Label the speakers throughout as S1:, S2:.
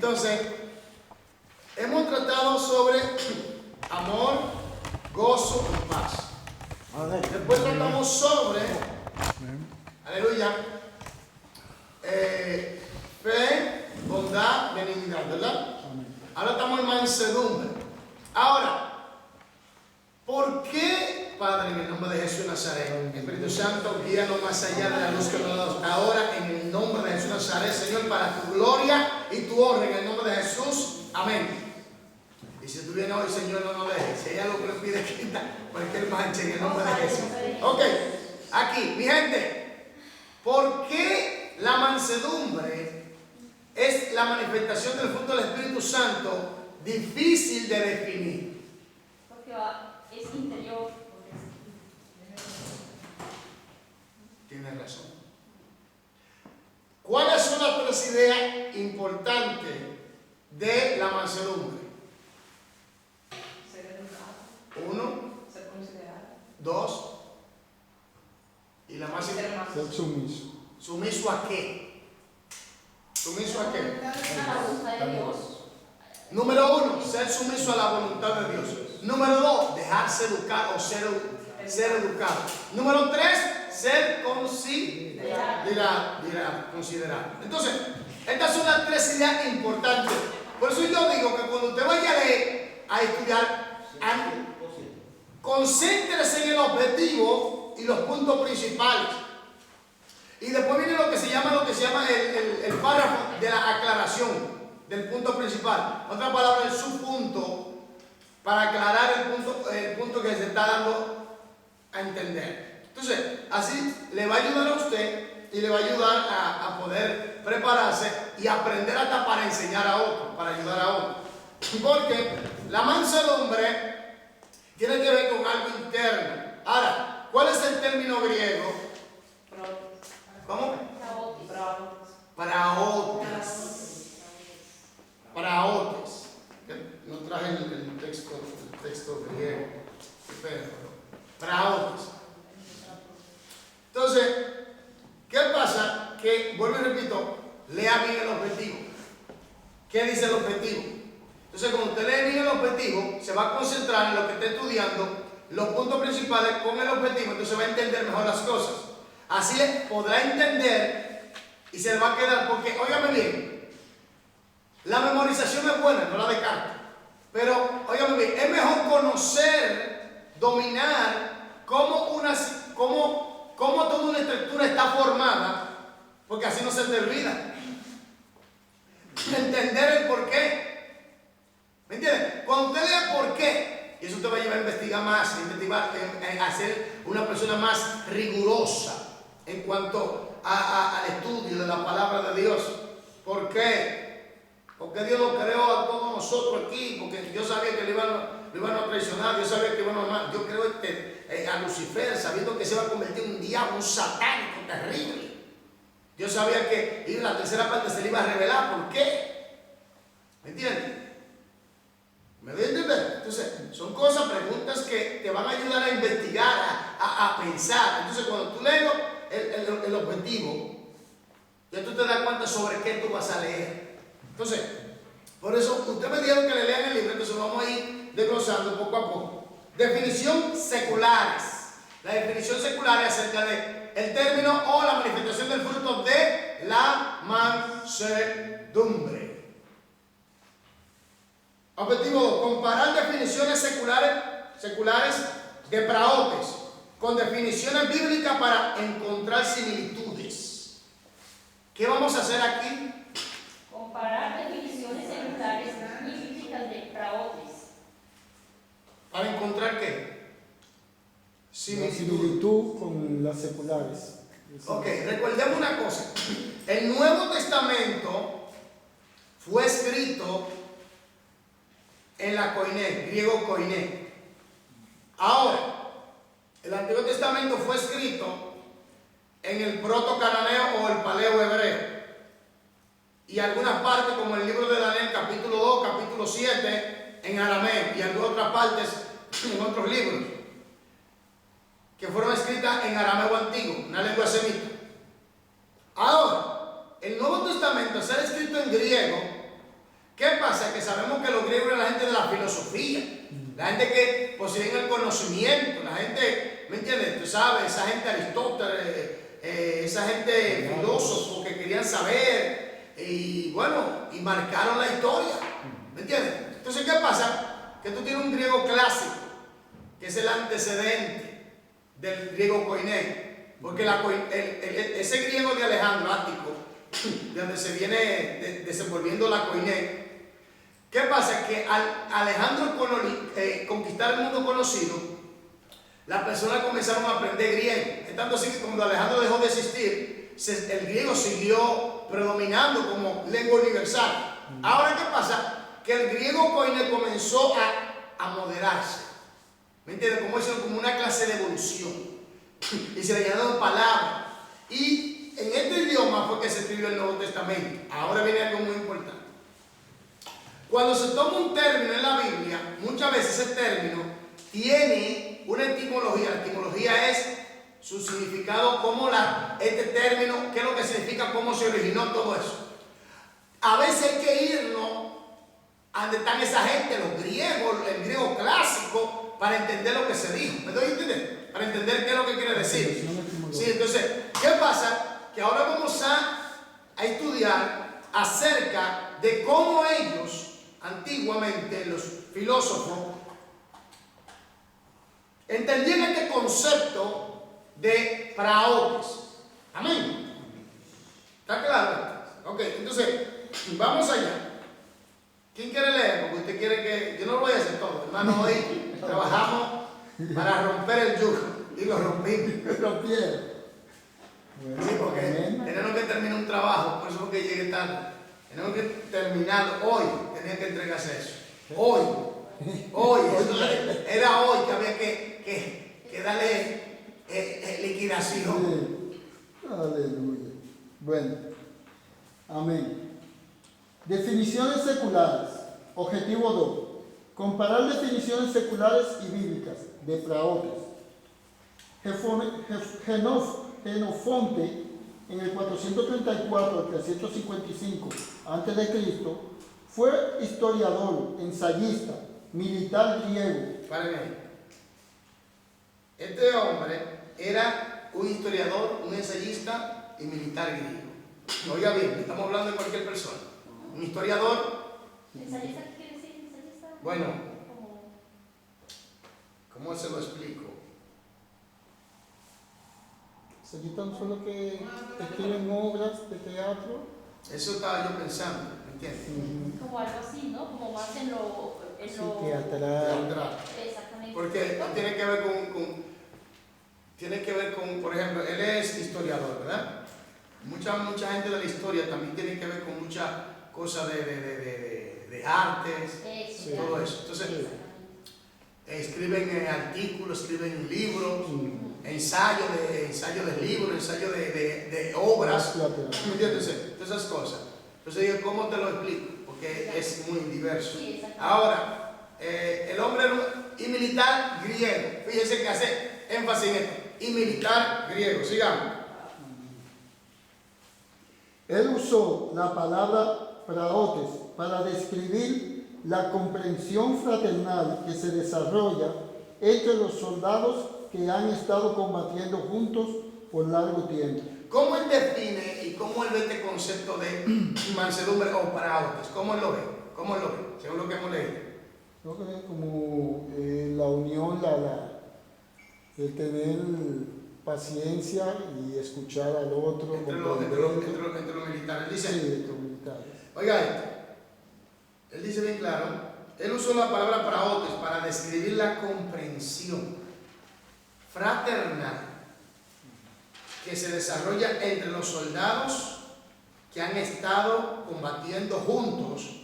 S1: Entonces, hemos tratado sobre amor, gozo y paz. Después tratamos sobre, aleluya, fe, bondad, benignidad, ¿verdad? Ahora estamos en mansedumbre. Ahora, ¿por qué, Padre, en el nombre de Jesús de Nazaret, Espíritu Santo, guíanos más allá de la luz que nos das ahora, en el nombre de Jesús de Nazaret, Señor, para tu gloria y tu honra, en el nombre de Jesús, amén. Y si tú vienes hoy, Señor, no nos dejes. Si hay algo que nos pide, quita cualquier mancha en el nombre de Jesús. Ok, aquí, mi gente, ¿por qué la mansedumbre es la manifestación del fruto del Espíritu Santo difícil de definir?
S2: Porque es interior.
S1: Tienes razón. ¿Cuáles son las tres ideas importantes de la mansedumbre?
S2: Ser educado.
S1: 1,
S2: Ser considerado.
S1: 2, y la más importante.
S3: Ser sumiso.
S1: ¿Sumiso a qué? ¿Sumiso a qué?
S2: A la voluntad de Dios.
S1: Número 1, ser sumiso a la voluntad de Dios. Número 2, dejarse educar o ser educado. Número 3, ser considerado. Entonces, estas son las tres ideas importantes. Por eso yo digo que cuando usted vaya a leer, a estudiar, concéntrese en el objetivo y los puntos principales. Y después viene lo que se llama el párrafo de la aclaración del punto principal. Otra palabra, el subpunto, para aclarar el punto que se está dando a entender. Entonces, así le va a ayudar a usted y le va a ayudar a poder prepararse y aprender hasta para enseñar a otro, para ayudar a otro. Porque la mansedumbre tiene que ver con algo interno. Ahora, ¿cuál es el término griego? ¿Cómo? Praotes. No traje el texto griego, pero praotes. Entonces, ¿qué pasa? Que, vuelvo y repito, lea bien el objetivo. ¿Qué dice el objetivo? Entonces, cuando usted lee bien el objetivo, se va a concentrar en lo que está estudiando, los puntos principales con el objetivo, entonces va a entender mejor las cosas. Así podrá entender y se le va a quedar, porque, óigame bien, la memorización es buena, no la descarto. Pero, óigame bien, es mejor conocer, dominar cómo toda una estructura está formada, porque así no se te olvida. Entender el por qué. ¿Me entiendes? Cuando usted lea por qué, y eso te va a llevar a investigar más, a ser una persona más rigurosa en cuanto al estudio de la palabra de Dios. ¿Por qué? Porque Dios lo creó a todos nosotros aquí, porque Dios sabía que lo iban a traicionar, Dios sabía que iban a amar. Dios creó a Lucifer sabiendo que se iba a convertir en un diablo, un satánico terrible. Dios sabía que en la tercera parte se le iba a revelar. ¿Por qué? ¿Me entiendes? ¿Me voy a entender? Entonces, son cosas, preguntas que te van a ayudar a investigar, a pensar. Entonces, cuando tú lees el objetivo, ya tú te das cuenta sobre qué tú vas a leer. Entonces, por eso, usted me dijo que le lean el libro, entonces vamos a ir desglosando poco a poco. Definición seculares. La definición secular es acerca de el término o la manifestación del fruto de la mansedumbre. Objetivo 2. Comparar definiciones seculares de praotes con definiciones bíblicas para encontrar similitudes. ¿Qué vamos a hacer aquí?
S2: Comparar definiciones seculares y bíblicas de praotes.
S1: ¿Para encontrar qué?
S3: Similitud con las seculares.
S1: Ok, recordemos una cosa. El Nuevo Testamento fue escrito en la koiné, griego koiné. Ahora, el Antiguo Testamento fue escrito en el proto-cananeo o el paleo-hebreo. Y algunas partes, como el libro de Daniel, capítulo 2, capítulo 7, en arameo, y algunas otras partes en otros libros, que fueron escritas en arameo antiguo, una lengua semita. Ahora, el Nuevo Testamento, al ser escrito en griego, ¿Qué pasa? Que sabemos que los griegos eran la gente de la filosofía, la gente que poseían el conocimiento, la gente, ¿me entiendes? Tú sabes, esa gente Aristóteles, esa gente filósofo que querían saber y bueno, y marcaron la historia, ¿me entiendes? Entonces, ¿qué pasa? Que tú tienes un griego clásico, que es el antecedente del griego koiné, porque ese griego de Alejandro Ático, de donde se viene desenvolviendo la koiné. ¿Qué pasa? Que al Alejandro conquistar el mundo conocido, las personas comenzaron a aprender griego. Es tanto así que cuando Alejandro dejó de existir, el griego siguió predominando como lengua universal. Ahora, ¿qué pasa? Que el griego koiné comenzó a moderarse. ¿Me entiendes? Como una clase de evolución. Y se le añadieron palabras. Y en este idioma fue que se escribió el Nuevo Testamento. Ahora viene algo muy importante. Cuando se toma un término en la Biblia, muchas veces ese término tiene una etimología. La etimología es su significado, cómo este término, qué es lo que significa, cómo se originó todo eso. A veces hay que irnos a donde están esa gente, los griegos, el griego clásico, para entender lo que se dijo. ¿Me doy a entender? Para entender qué es lo que quiere decir. Sí, entonces, ¿qué pasa? Que ahora vamos a estudiar acerca de cómo ellos, antiguamente, los filósofos, entendían este concepto de praotes. Amén. ¿Está claro? Ok, entonces, vamos allá. ¿Quién quiere leer? Porque usted quiere que... Yo no lo voy a hacer todo. Hermano, hoy trabajamos para romper el yugo. Digo, rompimos.
S3: Rompieron.
S1: Sí, porque tenemos que terminar un trabajo, por eso es que llegué tarde. Tenemos que terminar hoy, tenía que entregarse eso. Hoy, era hoy que había que darle liquidación.
S3: Sí. Aleluya. Bueno, amén. Definiciones seculares. Objetivo 2. Comparar definiciones seculares y bíblicas de praotes. Jenofonte, en el 434 al 355 a.C., fue historiador, ensayista, militar griego.
S1: Párenme ahí. Este hombre era un historiador, un ensayista y militar griego. Oiga bien, estamos hablando de cualquier persona. Un historiador.
S2: ¿Ensayista qué quiere decir? ¿Ensayista?
S1: Bueno, ¿cómo se lo explico?
S3: Ensayistas solo que escriben obras de teatro.
S1: Eso estaba yo pensando, ¿me entiendes?
S2: Como algo así, ¿no? Como más en lo
S3: Teatral.
S2: Exactamente.
S1: Porque tiene que ver con, por ejemplo, él es historiador, ¿verdad? Mucha gente de la historia también tiene que ver con muchas cosas de artes,
S2: Eso,
S1: todo eso. Entonces, escriben artículos, escriben libros, ensayos de libros, ensayos de obras, ¿me entiendes? Todas esas cosas. Entonces digo, ¿cómo te lo explico? Porque es muy diverso.
S2: Sí,
S1: Ahora, el hombre y militar griego, fíjense que hace énfasis en esto, y militar griego, sigamos.
S3: Él usó la palabra praotes para describir la comprensión fraternal que se desarrolla entre los soldados que han estado combatiendo juntos por largo tiempo.
S1: ¿Cómo él define y cómo él ve este concepto de mansedumbre o praotes? ¿Cómo él lo ve? ¿Cómo él lo ve? Según lo que hemos leído.
S3: Yo creo que como la unión, el tener paciencia y escuchar al otro.
S1: Entre los militares. Él dice,
S3: sí, entre los militares.
S1: oiga esto, él dice bien claro, él usó la palabra praotes para describir la comprensión fraternal que se desarrolla entre los soldados que han estado combatiendo juntos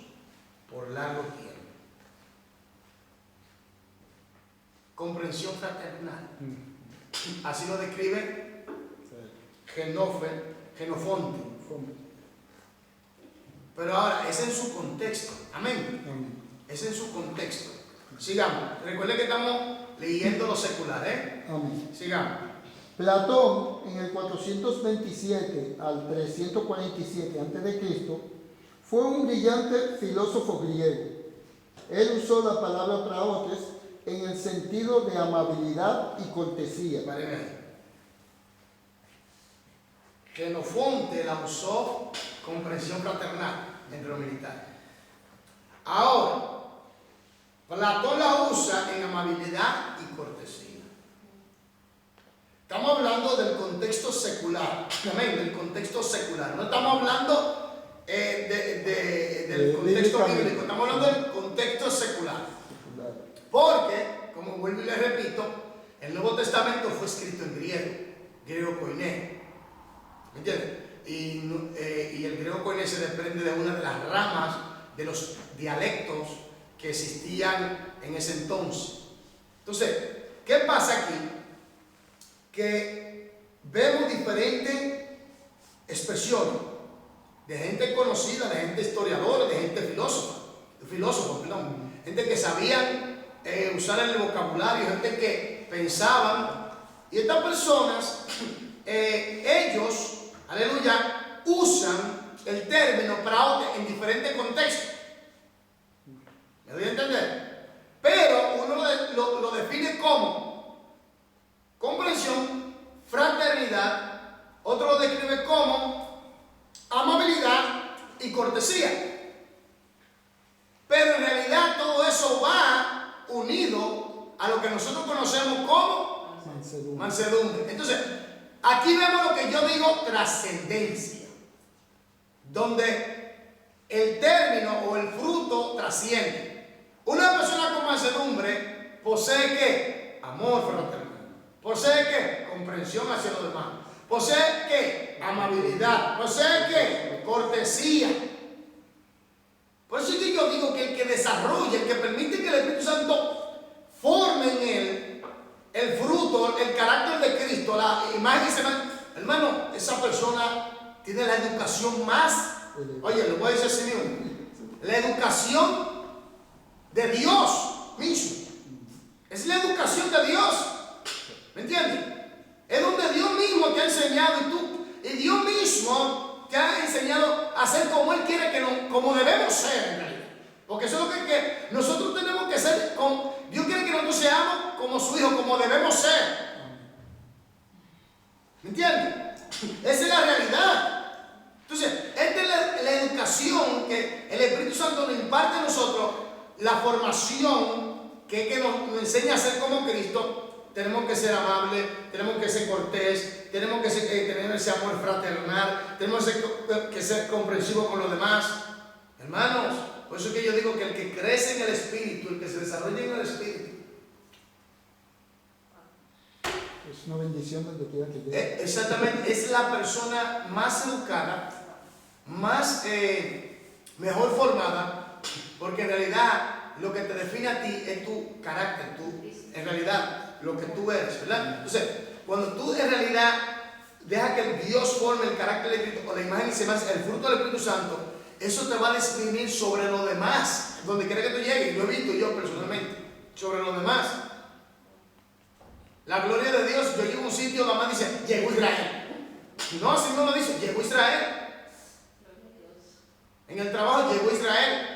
S1: por largo tiempo. Comprensión fraternal. Así lo describe Jenofonte. Pero ahora, es en su contexto. Amén. Es en su contexto. Sigamos. Recuerden que estamos leyendo lo secular, ¿eh?
S3: Amén.
S1: Sigamos.
S3: Platón, en el 427 al 347 a.C., Fue un brillante filósofo griego. Él usó la palabra praotes en el sentido de amabilidad y cortesía.
S1: Páreme ahí. Xenofonte la usó comprensión fraternal entre los militares. Ahora, Platón la usa en amabilidad y cortesía. Estamos hablando del contexto secular, amén, del contexto secular. No estamos hablando del contexto bíblico, estamos hablando del contexto secular. Porque, como vuelvo y le repito, el Nuevo Testamento fue escrito en griego koiné. ¿Me entiendes? Y el griego koiné se desprende de una de las ramas de los dialectos que existían en ese entonces. Entonces, ¿qué pasa aquí? Que vemos diferentes expresiones de gente conocida, de gente historiadora, de gente filósofos, gente que sabían usar el vocabulario, gente que pensaban, y estas personas, ellos, aleluya, usan el término praote en diferentes contextos. ¿Me doy a entender? Pero uno lo define como comprensión, fraternidad, otro lo describe como amabilidad y cortesía. Pero en realidad todo eso va unido a lo que nosotros conocemos como mansedumbre. Entonces, aquí vemos lo que yo digo trascendencia, donde el término o el fruto trasciende. Una persona con mansedumbre posee ¿qué? Amor fraternal. Posee ¿qué? Comprensión hacia los demás. Posee ¿qué? Amabilidad. Posee ¿qué? Cortesía. Por eso es que yo digo que el que desarrolla, el que permite que el Espíritu Santo forme en él el fruto, el carácter de Cristo, la imagen y semejanza, hermano, esa persona tiene la educación más, oye, le voy a decir así mismo, la educación de Dios mismo. Es la educación de Dios. ¿Me entiendes? Es donde Dios mismo te ha enseñado y Dios mismo te ha enseñado a ser como Él quiere que no, como debemos ser en realidad. Porque eso es lo que nosotros tenemos que ser. Dios quiere que nosotros seamos como su Hijo, como debemos ser. ¿Me entiendes? Esa es la realidad. Entonces, esta es la educación que el Espíritu Santo nos imparte a nosotros, la formación que nos enseña a ser como Cristo. Tenemos que ser amables, tenemos que ser cortés, tenemos que tener ese amor fraternal, tenemos que ser comprensivos con los demás. Hermanos, por eso es que yo digo que el que crece en el Espíritu, el que se desarrolla en el Espíritu,
S3: es una bendición donde quiera que llegue.
S1: Exactamente, es la persona más educada, más mejor formada, porque en realidad lo que te define a ti es tu carácter, en realidad lo que tú eres, ¿verdad? Entonces, cuando tú en realidad dejas que Dios forme el carácter del Espíritu, o la imagen y semejanza, el fruto del Espíritu Santo, eso te va a discriminar sobre los demás, donde quiera que tú llegues. Lo he visto yo personalmente, sobre los demás. La gloria de Dios, yo llego a un sitio, nada más dice, llegó Israel. No, así no lo dice, llegó Israel. En el trabajo llegó Israel.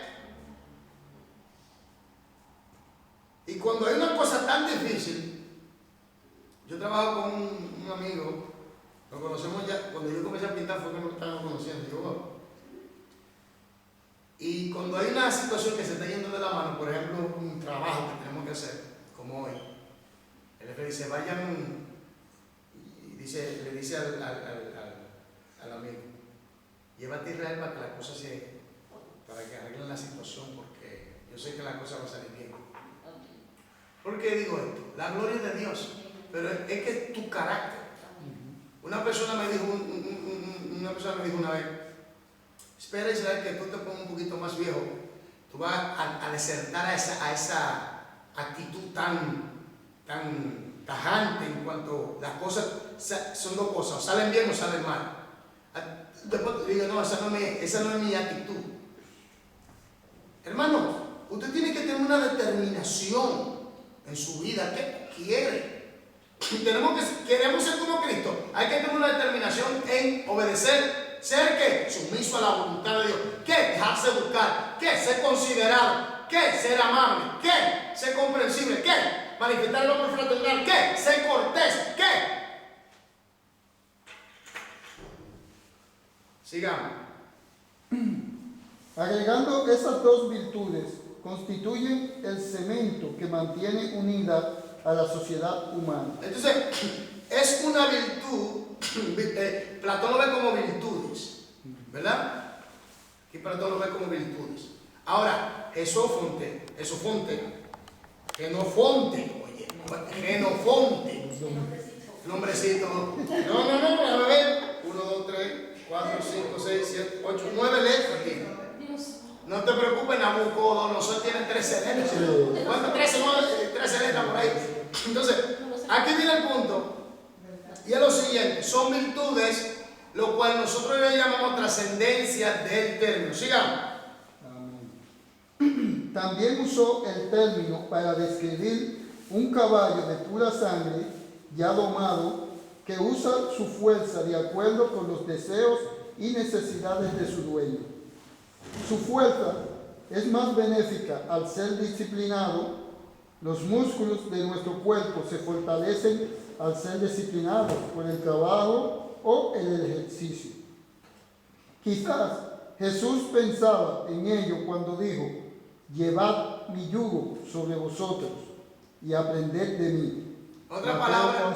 S1: Y cuando hay una cosa tan difícil, yo trabajo con un amigo, lo conocemos ya, cuando yo comencé a pintar fue que nos estábamos conociendo, y cuando hay una situación que se está yendo de la mano, por ejemplo, un trabajo que tenemos que hacer, como hoy, el jefe dice, vayan, y le dice al amigo, llévate a Israel para que la cosa para que arreglen la situación, porque yo sé que la cosa va a salir bien. ¿Por qué digo esto? La gloria de Dios, pero es que es tu carácter. Una persona me dijo una vez, espera Israel que tú te pongas un poquito más viejo, tú vas a desertar a esa actitud tan tajante en cuanto las cosas son dos cosas, o salen bien o salen mal. Después te digo, no, esa no es mi actitud. Hermano, usted tiene que tener una determinación en su vida. ¿Qué quiere? Si queremos ser como Cristo, hay que tener una determinación en obedecer ser ¿qué? Sumiso a la voluntad de Dios. ¿Qué? Dejarse buscar. ¿Qué? Ser considerado. ¿Qué? Ser amable. ¿Qué? Ser comprensible. ¿Qué? Manifestar el amor fraternal. ¿Qué? Ser cortés. ¿Qué? Sigamos.
S3: Agregando esas dos virtudes, constituyen el cemento que mantiene unida a la sociedad humana.
S1: Entonces, es una virtud. Platón lo ve como virtudes, ¿verdad? Y Platón lo ve como virtudes. Ahora, Xenofonte, el hombrecito. No, a ver. 1, 2, 3, 4, 5, 6, 7, 8, 9 letras tiene. No te preocupes, Nabucodonosor tiene 13 letras. ¿Cuántas? 13 letras por ahí. Entonces, aquí viene el punto. Y es lo siguiente: son virtudes, lo cual nosotros le llamamos trascendencia del término. Sigamos.
S3: Amén. También usó el término para describir un caballo de pura sangre, ya domado, que usa su fuerza de acuerdo con los deseos y necesidades de su dueño. Su fuerza es más benéfica al ser disciplinado. Los músculos de nuestro cuerpo se fortalecen al ser disciplinados por el trabajo o el ejercicio. Quizás Jesús pensaba en ello cuando dijo: llevad mi yugo sobre vosotros y aprended de mí.
S1: Otra palabra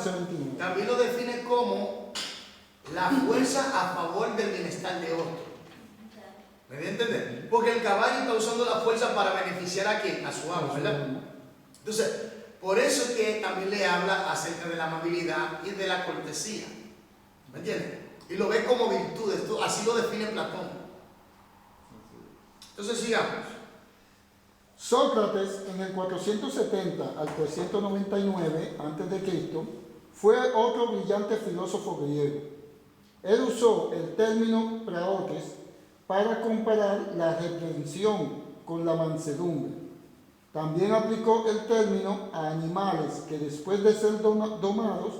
S1: también lo define como la fuerza a favor del bienestar de otro. ¿Me voy a entender? Porque el caballo está usando la fuerza para beneficiar a quién, a su amo, ¿verdad? Entonces, por eso es que también le habla acerca de la amabilidad y de la cortesía. ¿Me entiendes? Y lo ve como virtudes, así lo define Platón. Entonces sigamos.
S3: Sócrates, en el 470 al 399 a.C., fue otro brillante filósofo griego. Él usó el término praotes para comparar la reprensión con la mansedumbre. También aplicó el término a animales que después de ser domados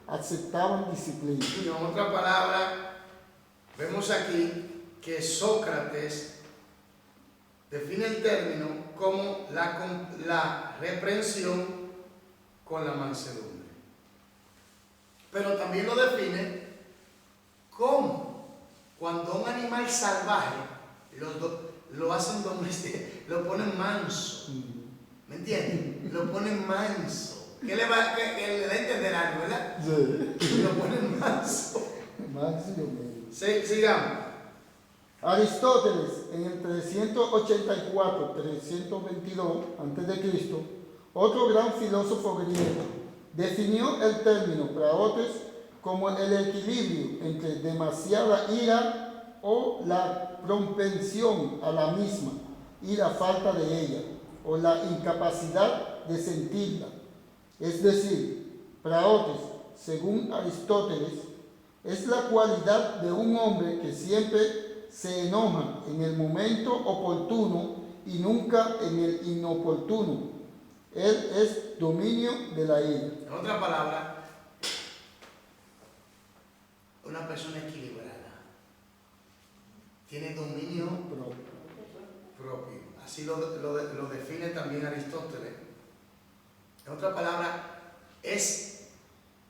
S3: aceptaban disciplina.
S1: Y en otra palabra, vemos aquí que Sócrates define el término como la reprensión con la mansedumbre. Pero también lo define como cuando un animal salvaje lo hacen lo ponen manso. ¿Me entiendes? Lo ponen manso. Que le da a entender algo, ¿verdad? Sí. Lo ponen manso. Sigamos.
S3: Aristóteles, en el 384-322 a.C., otro gran filósofo griego, definió el término praotes como el equilibrio entre demasiada ira o la propensión a la misma y la falta de ella, o la incapacidad de sentirla. Es decir, praotes, según Aristóteles, es la cualidad de un hombre que siempre se enoja en el momento oportuno y nunca en el inoportuno. Él es dominio de la ira.
S1: En otra palabra, una persona equilibrada tiene dominio propio. Así lo define también Aristóteles. En otra palabra, es,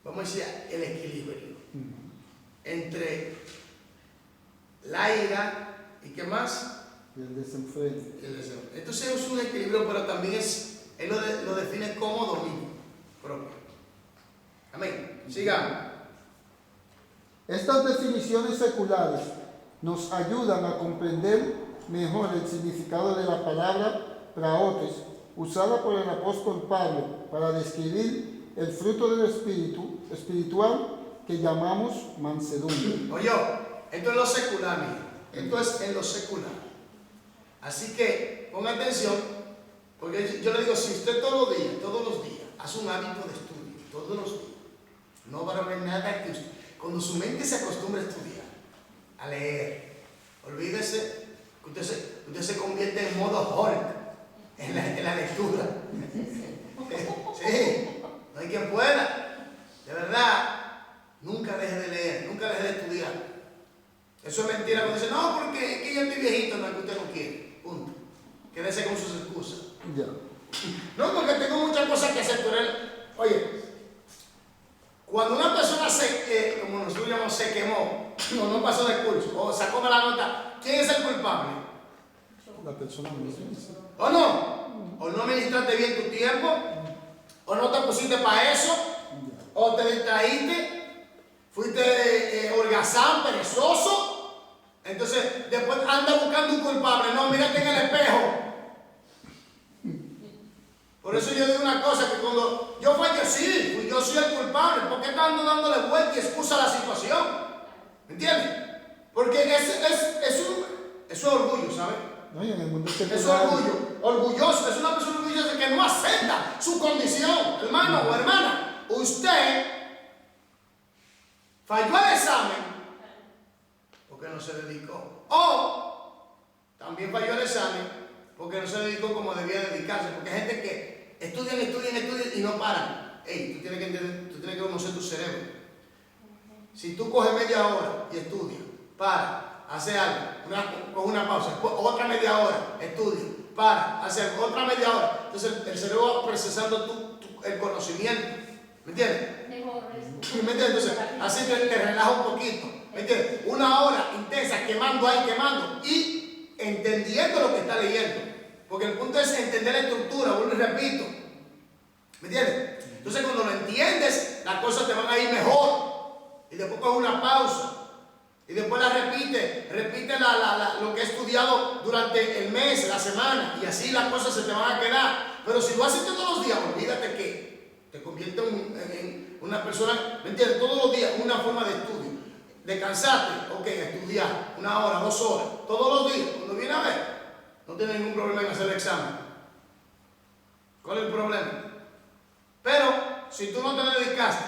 S1: vamos a decir, el equilibrio entre la ira y ¿qué más?
S3: El desenfreno.
S1: Entonces es un equilibrio, pero también él lo define como dominio propio. Amén. Sigamos.
S3: Estas definiciones seculares nos ayudan a comprender mejor el significado de la palabra praotes, usada por el apóstol Pablo para describir el fruto del espíritu espiritual que llamamos mansedumbre.
S1: Oye, esto es lo secular, esto es en lo secular. Así que ponga atención, porque yo le digo, si usted todos los días, hace un hábito de estudio, todos los días, no va a haber nada que usted, cuando su mente se acostumbre a estudiar, a leer, olvídese que usted se convierte en modo Hulk en la lectura. Sí, no hay quien pueda. De verdad, nunca deje de leer, nunca deje de estudiar. Eso es mentira. Cuando dice, no, porque es que yo estoy viejito, no es que usted no quiere. Punto. Quédese con sus excusas.
S3: Ya.
S1: No, porque tengo muchas cosas que hacer. Pero oye, cuando una persona como nosotros llamamos, se quemó, o no pasó de curso, o sacó mala nota, ¿quién es el culpable?
S3: La persona misma.
S1: ¿O no? ¿O no administraste bien tu tiempo? ¿O no te pusiste para eso? ¿O te distraíste? ¿Fuiste holgazán, perezoso? Entonces, después anda buscando un culpable. No, mírate en el espejo. Por eso yo digo una cosa, que cuando yo fallecí, yo soy el culpable. ¿Por qué ando dándole vuelta y excusa a la situación? ¿Me entiendes? Porque es un orgullo, ¿sabes?
S3: No, y en el mundo
S1: Es
S3: secular,
S1: orgulloso, es una persona orgullosa que no acepta su condición, hermano o hermana. Usted falló el examen porque no se dedicó. O también falló el examen porque no se dedicó como debía dedicarse. Porque hay gente que estudian y no paran. Ey, tú tienes que entender, tú tienes que conocer tu cerebro. Si tú coges media hora y estudias, hace algo, coge una pausa, otra media hora, estudia, hace algo, otra media hora. Entonces el cerebro va procesando el conocimiento. ¿Me entiendes? ¿Me entiendes? Entonces, así te relaja un poquito. ¿Me entiendes? Una hora intensa, quemando y entendiendo lo que está leyendo. Porque el punto es entender la estructura, vuelvo y repito. ¿Me entiendes? Entonces, cuando lo entiendes, las cosas te van a ir mejor. Y después coge una pausa. Y después la repite lo que he estudiado durante el mes, la semana, y así las cosas se te van a quedar. Pero si lo haces todos los días, olvídate que te convierte en una persona, ¿me entiendes? Todos los días, una forma de estudio. Descansaste, ok, estudiar, 1 hora, 2 horas, todos los días. Cuando viene a ver, no tienes ningún problema en hacer el examen. ¿Cuál es el problema? Pero si tú no te dedicaste,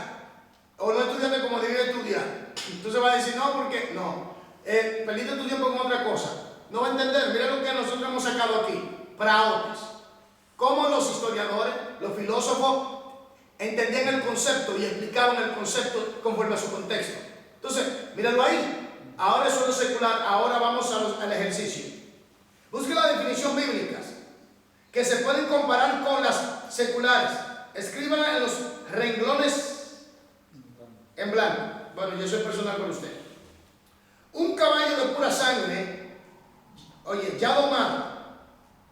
S1: o no estudiaste como debías estudiar, entonces va a decir, no, porque no, perdiste tu tiempo con otra cosa. No va a entender. Mira lo que nosotros hemos sacado aquí, praotes. Cómo los historiadores, los filósofos, entendían el concepto y explicaban el concepto conforme a su contexto. Entonces, míralo ahí. Ahora eso es lo secular, ahora vamos al ejercicio. Busque la definición bíblica, que se pueden comparar con las seculares. Escríbanla en los renglones en blanco. Bueno, yo soy personal con usted. Un caballo de pura sangre, oye, ya domado,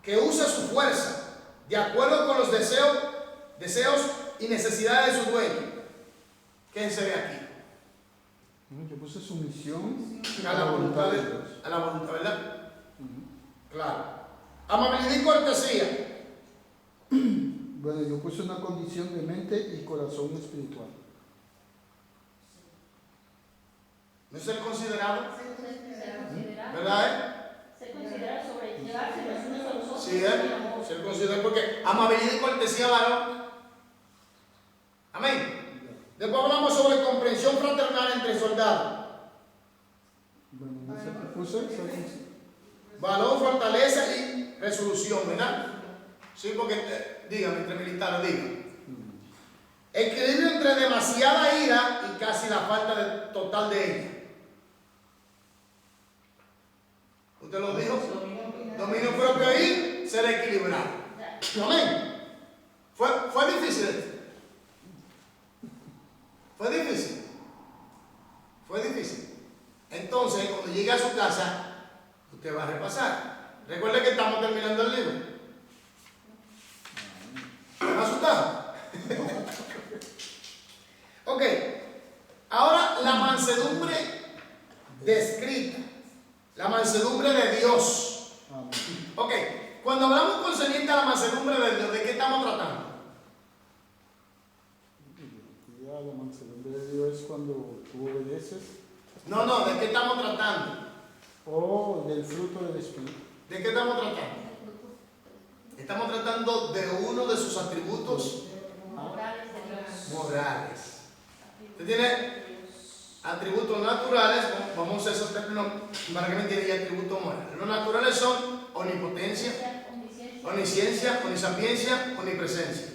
S1: que usa su fuerza de acuerdo con los deseos y necesidades de su dueño. ¿Qué se ve aquí?
S3: yo puse sumisión
S1: A la voluntad de Dios. A la voluntad, ¿verdad? Claro. Amabilidad y cortesía.
S3: Bueno, yo puse una condición de mente y corazón espiritual.
S1: ¿No es el considerado? ¿Verdad?
S2: Se considera sobrellevarse los unos a los otros.
S1: Sí, se considera porque amabilidad y cortesía, varón. Amén. Después hablamos sobre comprensión fraternal entre soldados.
S3: Bueno, no sé qué puse.
S1: Valor, fortaleza y resolución, ¿verdad? Sí, porque, dígame, entre militares, dígame. Equilibrio entre demasiada ira y casi la falta total de ella. ¿Usted lo dijo? Dominio propio y ser equilibrado. Amén. Fue difícil. Fue difícil. Fue difícil. Entonces, cuando llegue a su casa, usted va a repasar. Recuerde que estamos terminando el libro. ¿Me asustado? Ok. Ahora la mansedumbre descrita. La mansedumbre de Dios. Ok. Cuando hablamos concerniente a la mansedumbre de Dios, ¿de qué estamos tratando?
S3: La mansedumbre de Dios es cuando tú obedeces.
S1: No, ¿de qué estamos tratando?
S3: O del fruto del Espíritu.
S1: ¿De qué estamos tratando? Estamos tratando de uno de sus atributos morales. Usted tiene atributos naturales, vamos a usar esos términos para que me entiendan, y atributos morales. Los naturales son omnipotencia, omnisciencia, omnisapiencia, omnipresencia.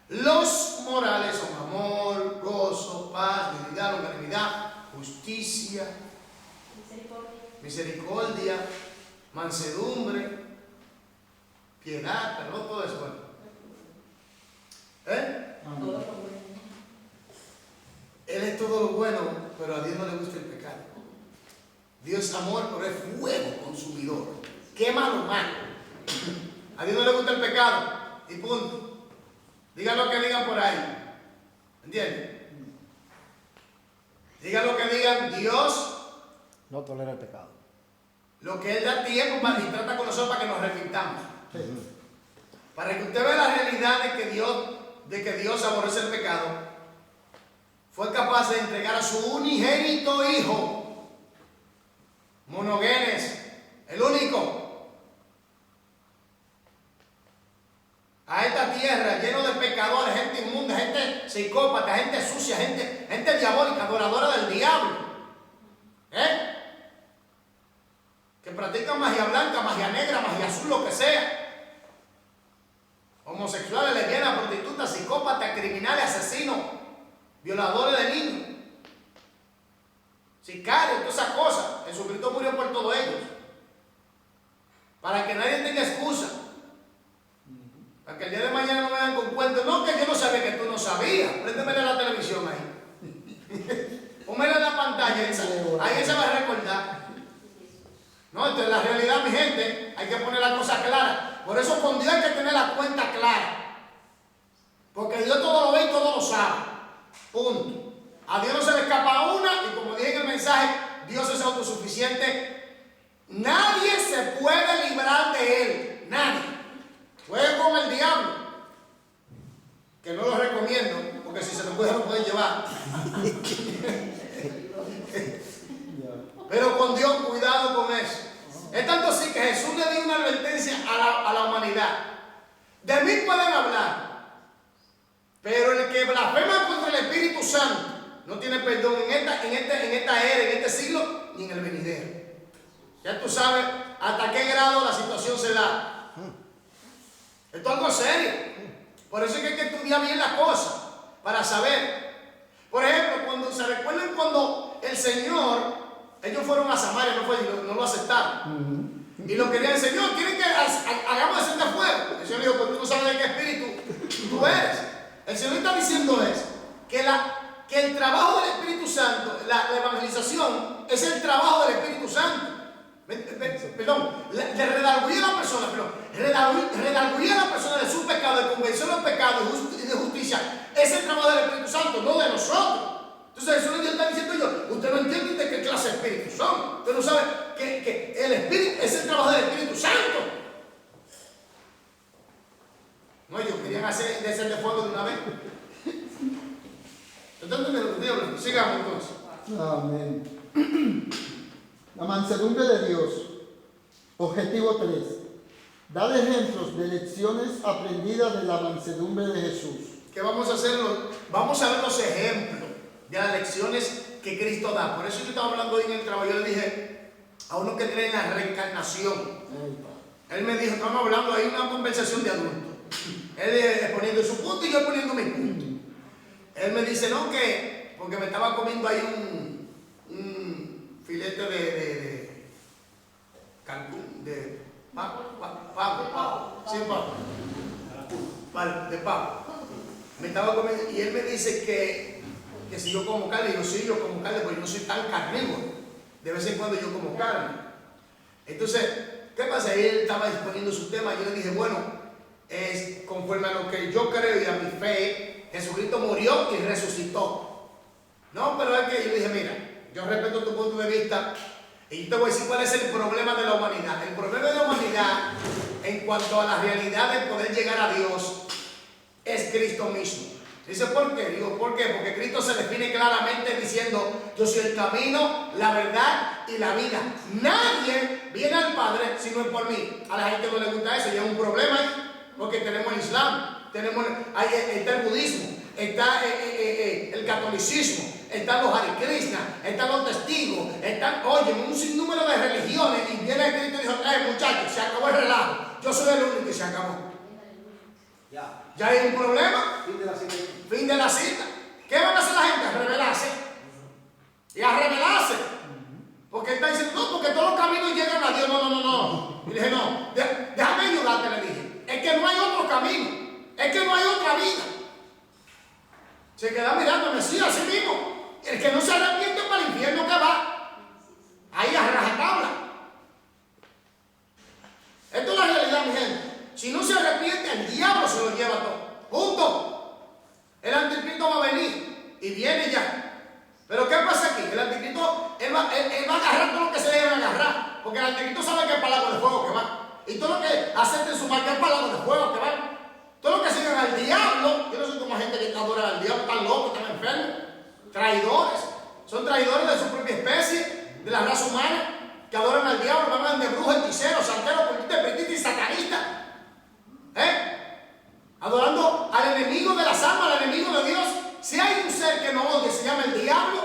S1: Los morales son amor, gozo, paz, dignidad, longanimidad, justicia, misericordia, mansedumbre, piedad, perdón, todo eso. Bueno.
S2: Todo lo bueno.
S1: Él es todo lo bueno, pero a Dios no le gusta el pecado. Dios es amor, pero es fuego consumidor. Quema lo malo. A Dios no le gusta el pecado. Y punto. Digan lo que digan por ahí. ¿Entienden? Digan lo que digan. Dios
S4: No tolera el pecado.
S1: lo que Él da tiempo para y trata con nosotros para que nos arrepintamos. Para que usted vea la realidad de que Dios aborrece el pecado. Fue capaz de entregar a su unigénito hijo, monogenes, el único, a esta tierra lleno de pecadores, gente inmunda, gente psicópata, gente sucia, gente diabólica, adoradora del diablo, que practican magia blanca, magia negra, magia azul, lo que sea. Homosexuales, lesbianas, prostitutas, psicópatas, criminales, asesinos, violadores de niños, sicarios, todas esas cosas. Jesucristo murió por todos ellos. Para que nadie tenga excusa. Para que el día de mañana no me vengan con cuentos. No, que yo no sabía que tú no sabías. Préndemele la televisión ahí. Póngale la pantalla. Ahí se va a recordar. No, entonces la realidad, mi gente, hay que poner las cosas claras. Por eso con Dios hay que tener la cuenta clara. Porque Dios todo lo ve y todo lo sabe. Punto. A Dios no se le escapa una, y como dije en el mensaje, Dios es autosuficiente. Nadie se puede librar de Él. Nadie. Juegue con el diablo, que no lo recomiendo, porque si se lo pueden llevar. Pero con Dios, cuidado con eso. Es tanto así que Jesús le dio una advertencia a la humanidad. De mí pueden hablar, pero el que blasfema contra el Espíritu Santo no tiene perdón en esta era, en este siglo, ni en el venidero. Ya tú sabes hasta qué grado la situación se da. Esto es algo serio. Por eso es que hay que estudiar bien las cosas, para saber. Por ejemplo, cuando se recuerdan cuando el Señor, ellos fueron a Samaria, no lo aceptaron. Y lo querían, Señor, ¿quieren que hagamos aceite de fuego? El Señor dijo, pues tú no sabes de qué espíritu tú eres. El Señor está diciendo es que el trabajo del Espíritu Santo, la evangelización, es el trabajo del Espíritu Santo. Perdón, de redarguir a la persona, redarguir a la persona de su pecado, de convención del pecado y de justicia, es el trabajo del Espíritu Santo, no de nosotros. Entonces eso está diciendo yo, usted no entiende de qué clase de espíritus son, usted no sabe que el Espíritu es el trabajo del Espíritu Santo. No, ellos querían hacer de fuego de una vez. Entonces, sigamos entonces.
S3: Amén. La mansedumbre de Dios. Objetivo 3. Dar ejemplos de lecciones aprendidas de la mansedumbre de Jesús.
S1: ¿Qué vamos a hacer? Vamos a ver los ejemplos de las lecciones que Cristo da. Por eso yo estaba hablando hoy en el trabajo. Yo le dije a uno que cree en la reencarnación. Él me dijo, estamos hablando ahí una conversación de adultos. Él poniendo su punto y yo poniendo mi punto. Él me dice, no, que porque me estaba comiendo ahí un filete de Cancún, de pavo, sí, pavo, de pavo. Me estaba comiendo y él me dice que si yo como carne, y yo sí, yo como carne, porque yo no soy tan carnívoro. De vez en cuando yo como carne. Entonces, ¿qué pasa? Él estaba exponiendo su tema. Yo le dije, bueno, es conforme a lo que yo creo y a mi fe, Jesucristo murió y resucitó. No, pero es que yo dije, mira, yo respeto tu punto de vista y yo te voy a decir cuál es el problema de la humanidad. El problema de la humanidad en cuanto a la realidad de poder llegar a Dios es Cristo mismo. Dice, ¿por qué? Digo, ¿por qué? Porque Cristo se define claramente diciendo, yo soy el camino, la verdad y la vida. Nadie viene al Padre si no es por mí. A la gente no le gusta eso y es un problema porque tenemos el Islam, está el budismo, está el catolicismo, están los Hare Krishna, están los testigos, están, oye, un sinnúmero de religiones y viene Cristo y dijo, muchachos, se acabó el relajo, yo soy el único y se acabó. Ya hay un problema. Fin de la cita. ¿Qué van a hacer la gente? A rebelarse. Y a rebelarse. Porque él está diciendo, no, porque todos los caminos llegan a Dios. No. Y le dije, no, déjame ayudarte, le dije. Es que no hay otro camino. Es que no hay otra vida. Se queda mirándome, sí, así mismo. El que no se arrepiente para el infierno que va. Ahí a rajatabla. Esto es la realidad, mi gente. Si no se arrepiente, el diablo se lo lleva todo. Punto. El anticristo va a venir y viene ya. Pero ¿qué pasa aquí? El anticristo, él va a agarrar todo lo que se debe agarrar. Porque el anticristo sabe que es para el lago de fuego que va. Y todo lo que acepten su marca es para el lago de fuego que va. Todo lo que sigan al diablo, yo no sé cómo hay gente que adora al diablo, están locos, están enfermos, traidores. Son traidores de su propia especie, de la raza humana, que adoran al diablo, van de brujos, hechiceros, santeros, cultistas, espiritistas y satanistas. Adorando al enemigo de las almas, al enemigo de Dios. Si hay un ser que no odia, se llama el diablo.